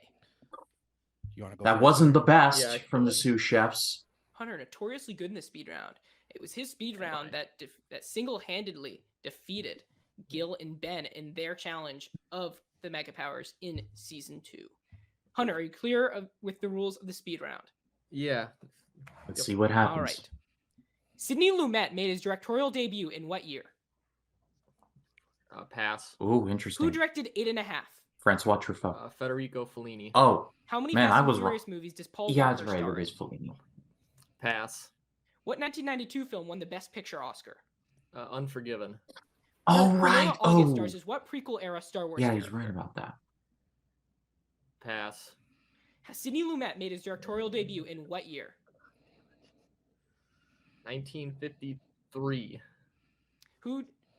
You want to go? That first? wasn't the best Yeah, I from the could. sous chefs. Hunter, notoriously good in the speed round. It was his speed round that that single-handedly defeated Gil and Ben in their challenge of the Mega Powers in Season 2. Hunter, are you clear with the rules of the speed round? Yeah. Let's see what happens. All right. Sidney Lumet made his directorial debut in what year? Pass. Ooh, interesting. Who directed 8.5? Francois Truffaut. Federico Fellini. Oh, How many man, Fast I and was wrong. Furious movies does Paul yeah, Walker that's right. star It in? is Fellini. Pass. What 1992 film won the Best Picture Oscar? Unforgiven. Oh, Pernilla right. August Oh, stars as what prequel era Star Wars yeah, he's character? right about that. Pass. Sidney Lumet made his directorial debut in what year? 1953.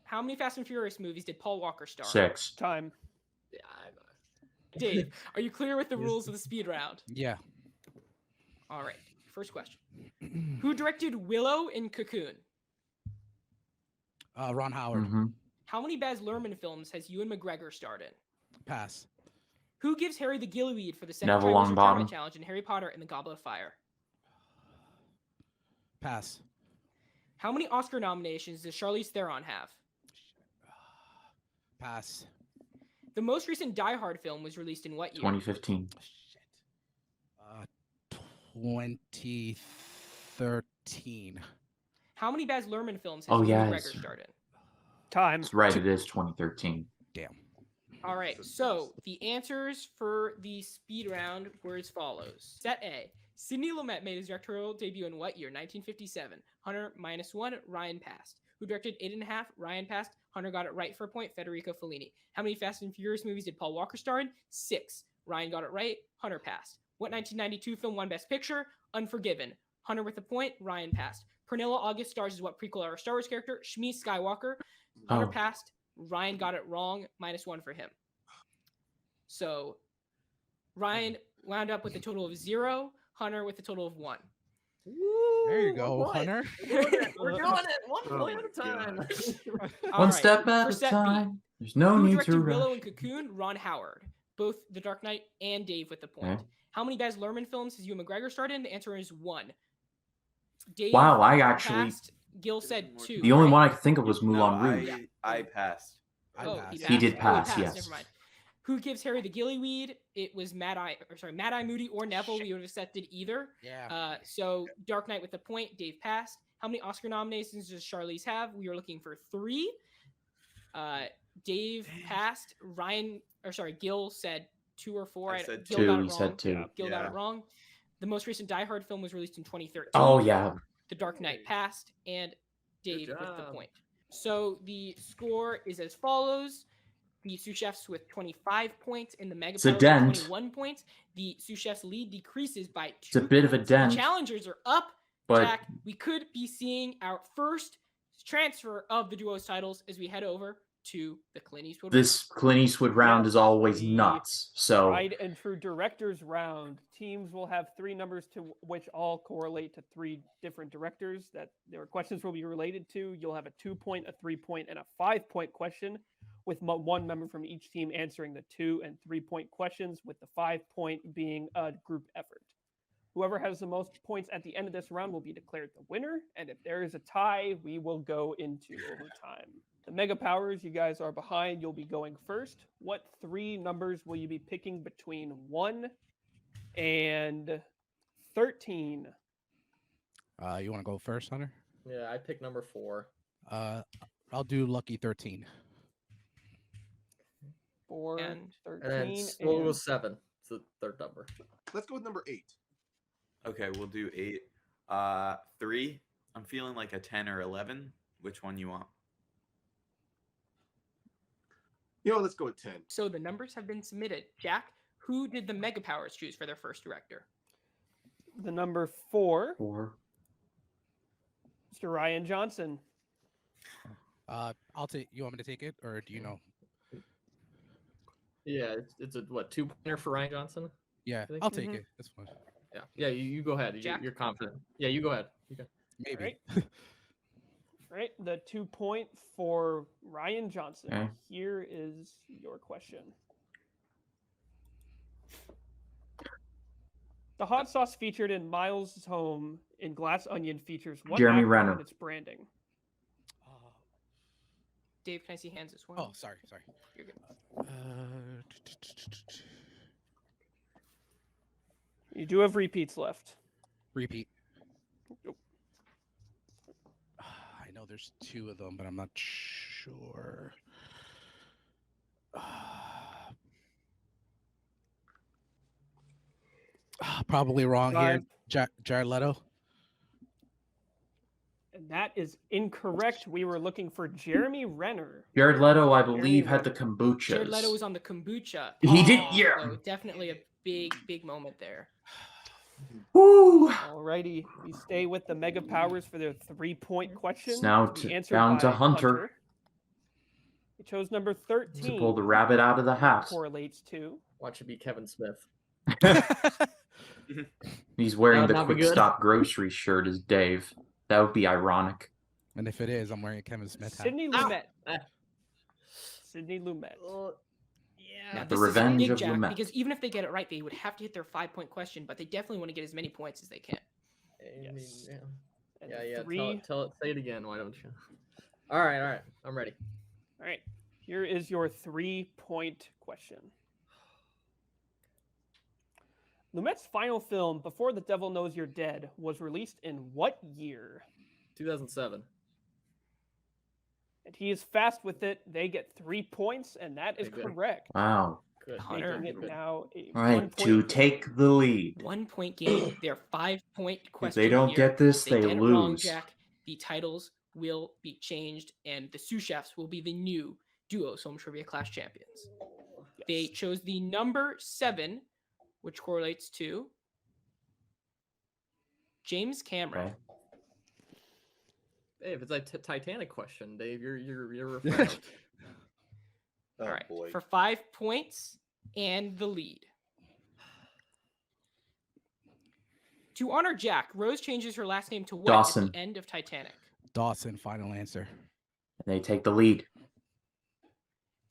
How many Fast and Furious movies did Paul Walker star in? 6. Time. Yeah. Dave, are you clear with the rules of the speed round? Yeah. All right. First question. Who directed Willow in Cocoon? Ron Howard. Mhm. How many Baz Luhrmann films has Ewan McGregor starred in? Pass. Who gives Harry the Gillyweed for the second Neville Triwizard Tournament Longbottom. Challenge in Harry Potter and the Goblet of Fire? Pass. How many Oscar nominations does Charlize Theron have? Pass. The most recent Die Hard film was released in what year? 2015. Shit. 2013. How many Baz Luhrmann films has Oh, Ewan yeah, McGregor it's- starred in? Time. That's right. It is 2013. Damn. All right, so the answers for the speed round were as follows. Set A. Sidney Lumet made his directorial debut in what year? 1957. Hunter -1. Ryan passed. Who directed 8.5? Ryan passed. Hunter got it right for a point. Federico Fellini. How many Fast and Furious movies did Paul Walker star in? 6. Ryan got it right. Hunter passed. What 1992 film won Best Picture? Unforgiven. Hunter with a point. Ryan passed. Pernilla August stars as what prequel era Star Wars character? Shmi Skywalker. Hunter Oh. passed. Ryan got it wrong. -1 for him. So Ryan wound up with a total of 0. Hunter with a total of 1. There you Woo, go, boy. Hunter. We're doing it. We're doing it. One Oh point my at a time. All One right, step at for a set B, time. There's no Who need directed to Willow rush. and Cocoon? Ron Howard. Both The Dark Knight and Dave with the point. Okay. How many Baz Luhrmann films has Ewan McGregor starred in? The answer is 1. Dave Wow, I actually passed. Gil said 2. the only right? one I could think of was No, Moulin Rouge. I passed. I Oh, passed. He did passed. pass, yes. Never mind. Who gives Harry the Gillyweed? It was Mad Eye Moody or Neville. We would have accepted either. Yeah. So Dark Knight with the point. Dave passed. How many Oscar nominations does Charlize have? We were looking for 3. Dave passed. Gil said 2 or 4. I said Gil 2. got it He said wrong. 2. Gil got Yeah. it wrong. The most recent Die Hard film was released in 2013. Oh yeah. The Dark Knight passed, and Dave with the job. point. So the score is as follows. The sous chefs with 25 points and the Mega It's a Powers with dent. 21 points. The sous chefs lead decreases by 2 It's a bit of a points. The dent, challengers are up. but Jack, we could be seeing our first transfer of the duos titles as we head over to the Clint Eastwood. this Clint Eastwood round is always the nuts. So Tried and true directors round. Teams will have 3 numbers to which all correlate to 3 different directors that their questions will be related to. You'll have a 2-point, a 3-point, and a 5-point question, with 1 member from each team answering the 2 and 3-point questions, with the 5-point being a group effort. Whoever has the most points at the end of this round will be declared the winner, and if there is a tie, we will go into overtime. The Mega Powers, you guys are behind. You'll be going first. What 3 numbers will you be picking between 1 and 13? You want to go first, Hunter? Yeah, I picked number 4. I'll do lucky 13. 4, And- 13, And then we'll go 7. It's the third number. Let's go with number 8. Okay, we'll do 8. 3. I'm feeling like a 10 or 11. Which one you want? You know, let's go with 10. So the numbers have been submitted. Jack, who did the Mega Powers choose for their first director? the number 4, 4. Mr. Ryan Johnson. I'll take. You want me to take it, or do you know? Yeah, it's a what 2-pointer for Ryan Johnson? Yeah, think- I'll take Mhm. it. That's fine. Yeah, you go ahead. Jack? You're confident. Yeah, you go ahead. You go. Maybe. Right. Right, the 2-point for Ryan Johnson. Okay. Here is your question. The hot sauce featured in Miles' home in Glass Onion features what Jeremy actor Renner. and its branding? Dave, can I see hands as well? Oh, sorry. You're good. You do have repeats left. Repeat. Nope. I know there's 2 of them, but I'm not sure. Probably wrong here. Jared Leto. And that is incorrect. We were looking for Jeremy Renner. Jared Leto, I Jeremy believe, had the Renner. kombuchas. Jared Leto was on the kombucha. He did, Oh, yeah. So definitely a big moment there. Woo! Alrighty, we stay with the Mega Powers for their 3-point question. now to be to- answered down to by Hunter. He chose number 13. To pull the rabbit out of the That hat. correlates to. Watch it be Kevin Smith. He's wearing the That'd be Quick good. Stop Grocery shirt as Dave. That would be ironic. And if it is, I'm wearing a Kevin Smith hat. Sydney Ah. Lumet. Ah. Sydney Lumet. Yeah. Now, The this revenge is big, of Jack, Lumet. because even if they get it right, they would have to hit their 5-point question, but they definitely want to get as many points as they can. I mean, Yes. yeah. And Yeah. the 3. Tell it. Say it again. Why don't you? All right. I'm ready. All right. Here is your 3-point question. Lumet's final film, Before the Devil Knows You're Dead, was released in what year? 2007. And he is fast with it. They get 3 points, and that is Okay, good. correct. Wow. Good. Hunter. Making it Good. now a All right, 1-point to game. take the lead. 1-point game. Their 5-point question. If they don't here. get this, If they get it wrong, lose. Jack, the titles will be changed, and the sous chefs will be the new Duos Home Trivia Clash champions. They chose the number 7, which correlates to James Cameron. Okay. Hey, if it's a Titanic question, Dave, you're refreshed. Oh, All right, boy. for 5 points and the lead. To honor Jack, Rose changes her last name to what Dawson. at the end of Titanic? Dawson, final answer. And they take the lead.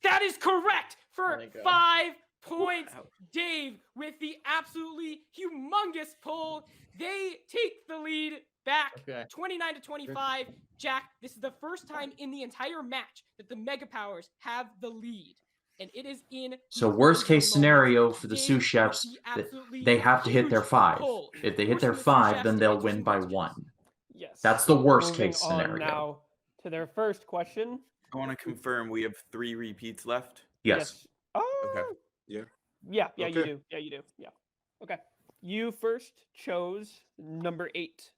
That is correct for My God. 5 points. Dave with the absolutely humongous pull. They take the lead back Okay. 29 to 25. Jack, this is the first time in the entire match that the Mega Powers have the lead. And it is in So the worst closing case scenario moments. for the Dave sous with chefs, the th- absolutely they have to hit their huge 5. pull, If they hit their forcing the sous 5, chefs then to they'll answer win some by questions. 1. Yes. That's the worst Moving case on scenario. now to their first question. I want to confirm we have 3 repeats left. Yes. Oh. Okay. Yeah, you Okay. do. Yeah, you do. Yeah. Okay. You first chose number 8,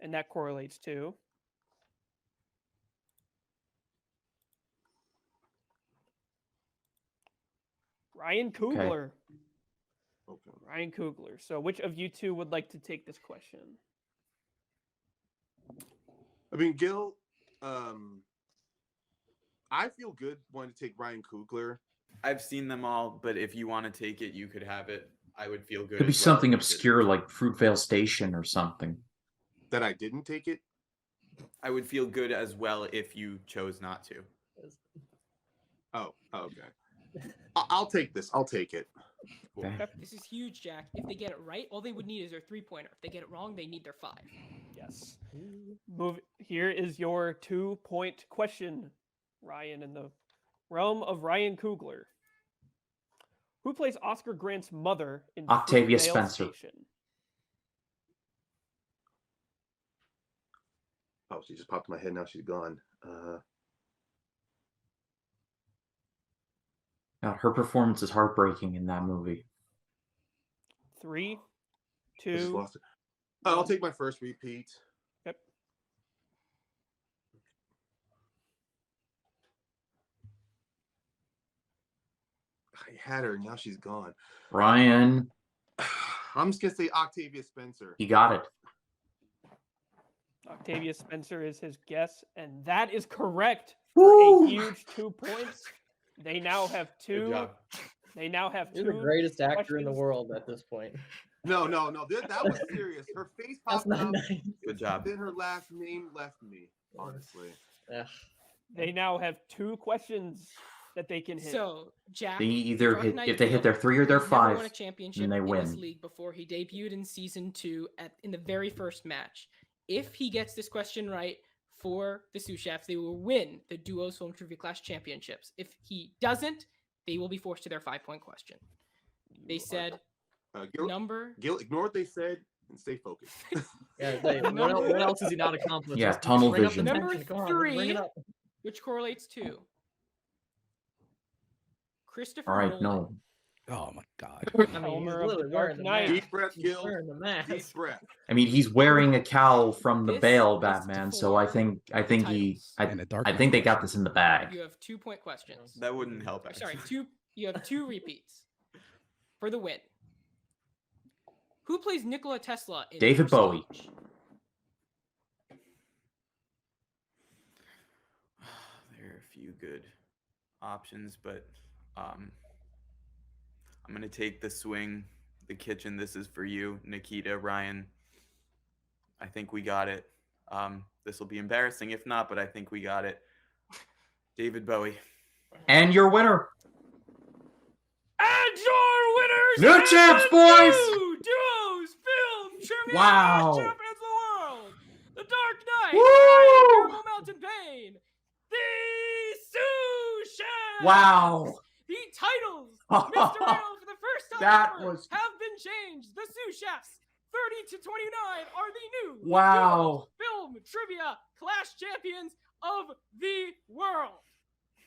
and that correlates to Ryan Coogler. Okay. Ryan Coogler. So which of you two would like to take this question? I mean, Gil, I feel good wanting to take Ryan Coogler. I've seen them all, but if you want to take it, you could have it. I would feel good. Could be as well something if you did. obscure like Fruitvale Station or something. That I didn't take it. I would feel good as well if you chose not to. Oh, okay. I'll take this. I'll take it. Cool. Okay. This is huge, Jack. If they get it right, all they would need is their 3-pointer. If they get it wrong, they need their 5. Yes. Here is your 2-point question, Ryan, in the realm of Ryan Coogler. Who plays Oscar Grant's mother in Octavia Fruitvale Spencer. Station? Oh, she just popped in my head. Now she's gone. God, her performance is heartbreaking in that movie. 3, I just 2. lost it. I'll take my first repeat. Yep. I had her. Now she's gone. Ryan, I'm just gonna say Octavia Spencer. you got it. Octavia Spencer is his guess, and that is correct Woo! for a huge 2 points. They now have Good 2. job. They now have 2. You're the greatest actor in the questions. world at this point. No. That was serious. Her face That's popped not up. nice. Good job. Then her last name left me. Honestly. Ugh. They now have 2 questions that they can hit. So, Jack, They either Dark hit Knight if they hit Gil, their 3 or their he's never 5. won a championship and they in this win. league before. He debuted in season 2 in the very first match. If he gets this question right for the sous chefs, they will win the Duos Film Trivia Clash Championships. If he doesn't, they will be forced to their 5-point question. They said Gil, number. Gil, ignore what they said and stay focused. Yeah, like, what else has he not accomplished? Yeah, Just tunnel bring up the vision. Number tension. Come on, let's bring 3, it up. which correlates to Christopher All right, Nolan. no. Oh my god. I mean, he's Helmer of literally the Dark wearing the Knight. mask. Deep breath, He's Gil. wearing the mask. Deep breath. I mean, he's wearing a cowl from the This Bale is Batman, so I for think titles. And a Dark I Knight think they got question. this in the bag. You have 2-point questions. That wouldn't help. Or, sorry, Actually. you have 2 repeats for the win. Who plays Nikola Tesla in David Bowie. Prestige? There are a few good options, but I'm gonna take the swing. The kitchen. This is for you, Nikita, Ryan. I think we got it. This will be embarrassing if not, but I think we got it. David Bowie. And your winner, And your winners, New and champs, the boys! new Duos Film Trivia Wow. Champions of the world, the Dark Knight, Woo! the Caramel Mountain Pain, the Sous Chefs. wow. The titles, Mr. Rail, for the first time That ever, was- have been changed. The Sous Chefs, 30 to 29, are the new Wow. Duos Film Trivia Clash Champions of the world.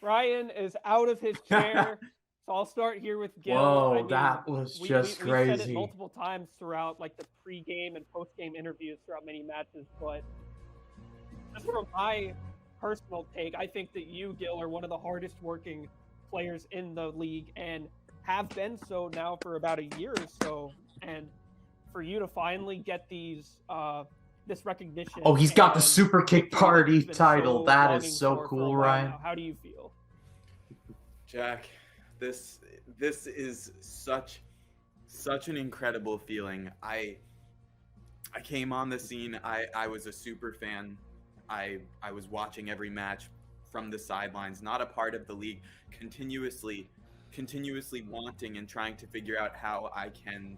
Ryan is out of his chair. So I'll start here with Gil. Whoa, I mean, that was we just said it crazy. multiple times throughout like the pre-game and post-game interviews throughout many matches, but just from my personal take, I think that you, Gil, are one of the hardest working players in the league and have been so now for about a year or so. And for you to finally get these this recognition. Oh, he's got the and Super Kick victory that Party you've been title. so That longing is so for a cool, while Ryan. now. How do you feel? Jack, this is such an incredible feeling. I came on the scene. I was a super fan. I was watching every match from the sidelines, not a part of the league, continuously wanting and trying to figure out how I can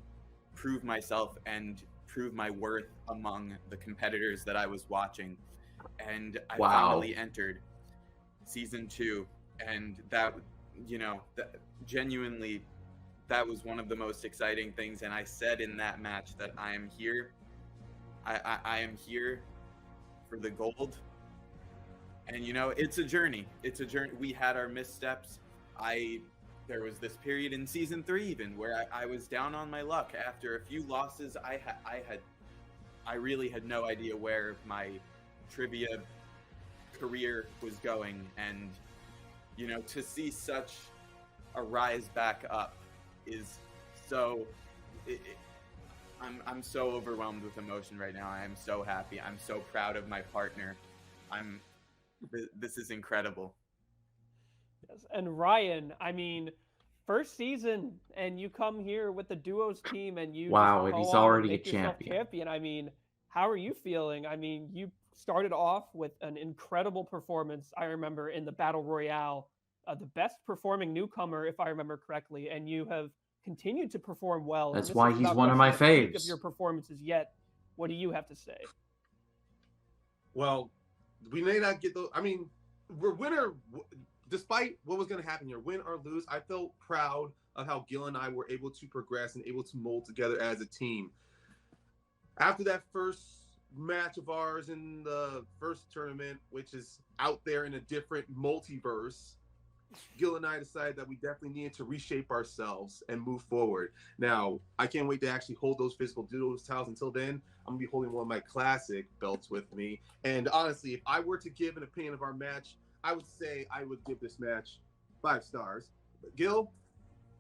prove myself and prove my worth among the competitors that I was watching. And I Wow. finally entered season 2, and that, you know, genuinely, that was one of the most exciting things. And I said in that match that I am here. I am here for the gold. And, you know, it's a journey. It's a journey. We had our missteps. I there was this period in season 3 even where I was down on my luck after a few losses. I really had no idea where my trivia career was going, and to see such a rise back up is so I'm so overwhelmed with emotion right now. I am so happy. I'm so proud of my partner. This is incredible. Yes. And Ryan, I mean, first season, and you come here with the duos team, and you Wow, just and he's go on and already a make yourself champion. I mean, how are you feeling? I mean, you started off with an incredible performance. I remember in the Battle Royale, the best performing newcomer, if I remember correctly, and you have continued to perform well. And That's this why is he's about one of my reaching the peak of faves. your performances yet. What do you have to say? Well, we may not get those. I mean, we're winner. Despite what was going to happen here, win or lose, I felt proud of how Gil and I were able to progress and able to mold together as a team. After that first match of ours in the first tournament, which is out there in a different multiverse, Gil and I decided that we definitely needed to reshape ourselves and move forward. Now, I can't wait to actually hold those physical duos titles. Until then, I'm going to be holding one of my classic belts with me. And honestly, if I were to give an opinion of our match, I would say I would give this match 5 stars. But Gil,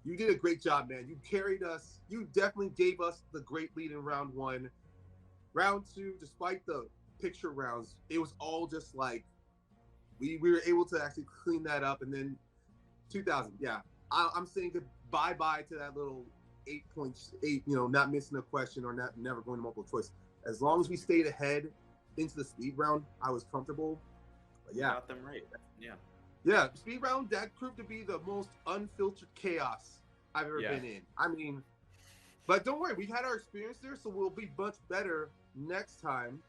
you did a great job, man. You carried us. You definitely gave us the great lead in round 1. Round 2, despite the picture rounds, it was all just like we were able to actually clean that up. And then 2000, yeah, I'm saying bye-bye to that little 8.8, not missing a question or never going to multiple choice. As long as we stayed ahead into the speed round, I was comfortable. But yeah, Got them right. yeah, speed round, that proved to be the most unfiltered chaos I've ever Yeah. been in. I mean, but don't worry, we've had our experience there, so we'll be much better next time.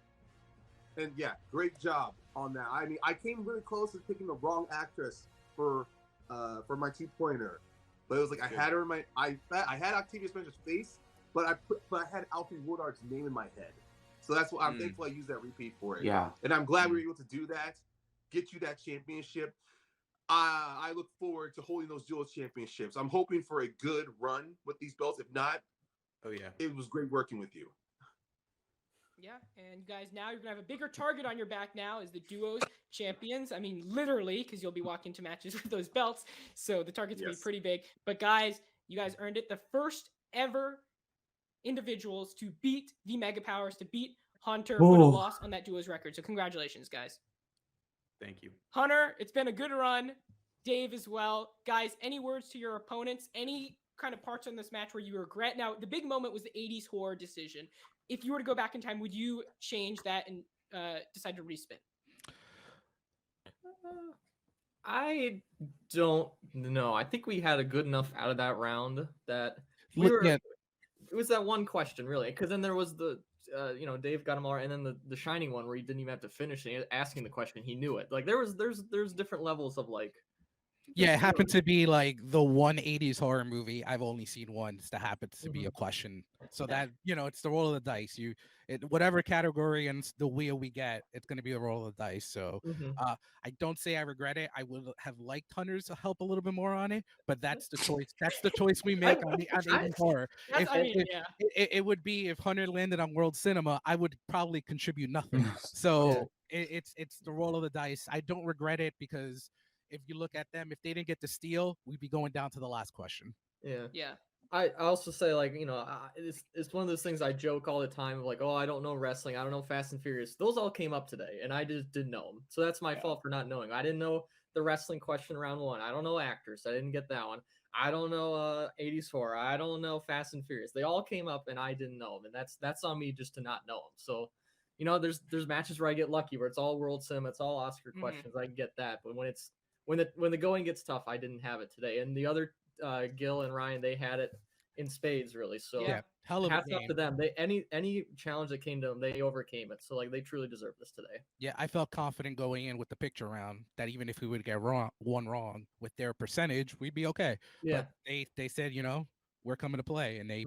And yeah, great job on that. I mean, I came really close to picking the wrong actress for my 2-pointer, but it was like I had her in I had Octavia Spencer's face, but I had Alfie Woodard's name in my head. So that's what I'm thankful I used that repeat for it. Yeah. And I'm glad we were able to do that, get you that championship. I look forward to holding those dual championships. I'm hoping for a good run with these belts. If not, Oh yeah. it was great working with you. Yeah, and guys, now you're gonna have a bigger target on your back now as the duos champions. I mean, literally, because you'll be walking to matches with those belts, so the target's gonna be Yes. pretty big. But guys, you guys earned it. The first ever individuals to beat the Mega Powers, to beat Hunter with a Ooh. loss on that duos record. So congratulations, guys. Thank you. Hunter, it's been a good run. Dave as well. Guys, any words to your opponents? Any kind of parts on this match where you regret? Now, the big moment was the 80s horror decision. If you were to go back in time, would you change that and decide to respin? I don't know. I think we had a good enough out of that round that Looking at it was that one question really, because then there was the Dave got him all right, and then the shining one where he didn't even have to finish and he was asking the question, he knew it. Like there's different levels of like. Yeah, it happened to be like the 180s horror movie I've only seen once that happens to be a question. So that, it's the roll of the dice. Whatever category and the wheel we get, it's going to be a roll of the dice. So I don't say I regret it. I would have liked Hunters to help a little bit more on it, but that's the choice. That's the choice we make on 80s horror. It would be if Hunter landed on World Cinema, I would probably contribute nothing. So it's the roll of the dice. I don't regret it because if you look at them, if they didn't get the steal, we'd be going down to the last question. Yeah. I also say it's one of those things I joke all the time of like, oh, I don't know wrestling, I don't know Fast and Furious. Those all came up today, and I just didn't know them. So that's my fault for not knowing. I didn't know the wrestling question round 1. I don't know actors. I didn't get that one. I don't know 80s horror. I don't know Fast and Furious. They all came up, and I didn't know them, and that's on me just to not know them. So. There's matches where I get lucky where it's all World Sim, it's all Oscar questions. I get that, but when the going gets tough, I didn't have it today. And the other Gil and Ryan, they had it in spades, really. So hell of a hats off game. to them. They any challenge that came to them, they overcame it. So they truly deserve this today. Yeah, I felt confident going in with the picture round that even if we would get one wrong with their percentage, we'd be okay. Yeah. But they said, we're coming to play, and they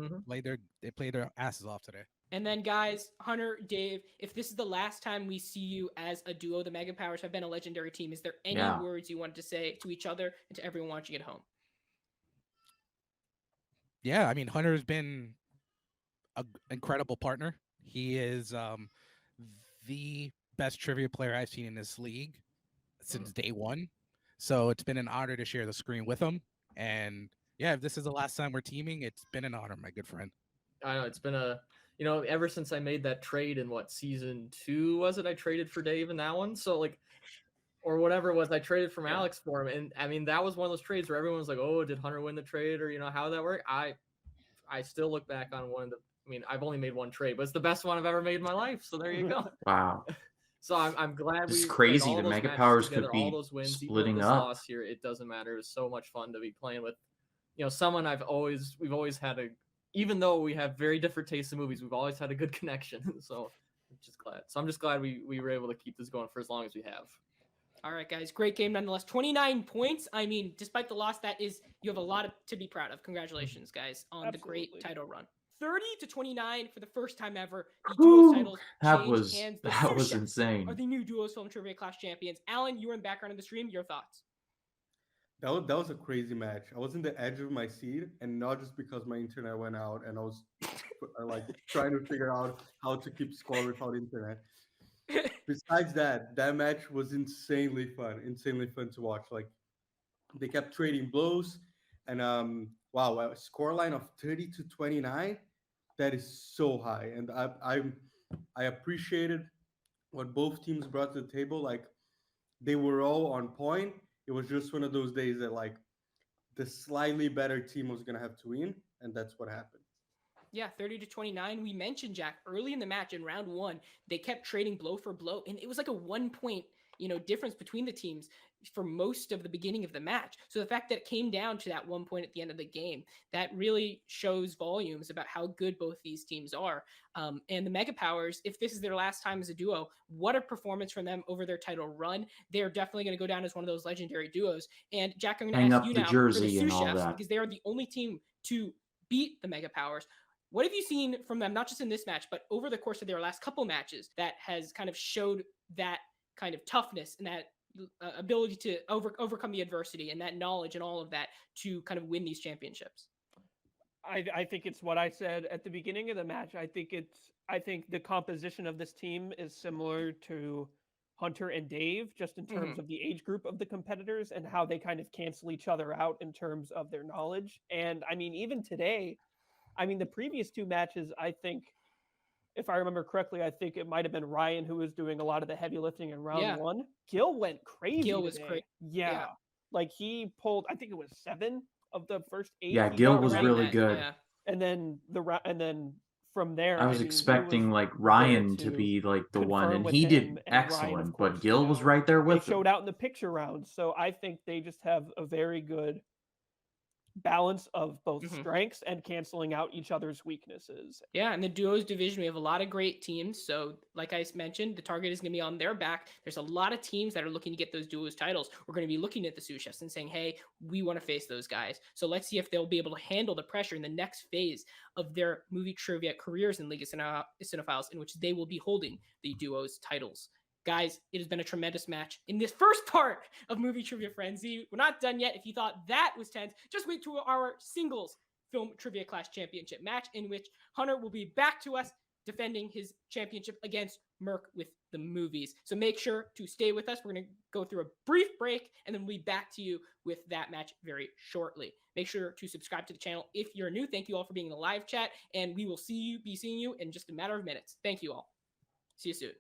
played their asses off today. And then, guys, Hunter, Dave, if this is the last time we see you as a duo, the Mega Powers have been a legendary team. Is there any words you wanted to say to each other and to everyone watching at home? yeah, I mean, Hunter's been an incredible partner. He is the best trivia player I've seen in this league since day one. So it's been an honor to share the screen with him. And yeah, if this is the last time we're teaming, it's been an honor, my good friend. I know it's been ever since I made that trade in season 2 was it? I traded for Dave in that one. So or whatever it was, I traded from Alex for him. And I mean, that was one of those trades where everyone was like, oh, did Hunter win the trade? Or, how did that work? I still look back on I've only made one trade, but it's the best one I've ever made in my life. So there you go. Wow. So I'm glad It's we played crazy. all The those Mega matches Powers together, could be all those wins, splitting even with this up. loss here. It doesn't matter. It was so much fun to be playing with, someone we've always had even though we have very different tastes in movies, we've always had a good connection. So I'm just glad we were able to keep this going for as long as we have. All right, guys. Great game nonetheless. 29 points. I mean, despite the loss, you have a lot to be proud of. Congratulations, guys, on the great title run. 30-29 for the first time ever. The duos titles changed hands. That was insane. Are the new duos film trivia class champions. Alan, you were in the background of the stream. Your thoughts? That was a crazy match. I was in the edge of my seat, and not just because my internet went out, and I was trying to figure out how to keep score without internet. Besides that match was insanely fun to watch. They kept trading blows, and wow, a scoreline of 30-29, that is so high, and I appreciated what both teams brought to the table. They were all on point. It was just one of those days that the slightly better team was gonna have to win, and that's what happened. Yeah, 30-29. We mentioned, Jack, early in the match in round 1, they kept trading blow for blow, and it was like a 1 point, difference between the teams for most of the beginning of the match. So the fact that it came down to that 1 point at the end of the game, that really shows volumes about how good both these teams are. And the Mega Powers, if this is their last time as a duo, what a performance from them over their title run. They're definitely going to go down as one of those legendary duos. And Jack, I'm going to ask you now for the Sous Chefs, because they are the only team to beat the Mega Powers. What have you seen from them, not just in this match, but over the course of their last couple matches, that has kind of showed that kind of toughness and that ability to overcome the adversity and that knowledge and all of that to kind of win these championships? I think it's what I said at the beginning of the match. I think the composition of this team is similar to Hunter and Dave, just in terms of the age group of the competitors and how they kind of cancel each other out in terms of their knowledge. And I mean, even today, the previous 2 matches, I think, if I remember correctly, I think it might have been Ryan who was doing a lot of the heavy lifting in round 1. Gil went crazy. Gil was crazy. Yeah. He pulled, I think it was 7 of the first 8. Yeah, Gil was really good. Yeah. And then from there, I was expecting Ryan to be the one, and he did excellent, but Gil was right there with him. They showed out in the picture round, so I think they just have a very good balance of both strengths and canceling out each other's weaknesses. Yeah, in the duos division, we have a lot of great teams. So, like I mentioned, the target is going to be on their back. There's a lot of teams that are looking to get those duos titles. We're going to be looking at the Sous Chefs and saying, hey, we want to face those guys. So let's see if they'll be able to handle the pressure in the next phase of their movie trivia careers in League of Cinephiles, in which they will be holding the duos titles. Guys, it has been a tremendous match in this first part of Movie Trivia Frenzy. We're not done yet. If you thought that was tense, just wait to our singles film trivia class championship match, in which Hunter will be back to us defending his championship against Merc with the movies. So make sure to stay with us. We're going to go through a brief break, and then we'll be back to you with that match very shortly. Make sure to subscribe to the channel if you're new. Thank you all for being in the live chat, and we will be seeing you in just a matter of minutes. Thank you all. See you soon.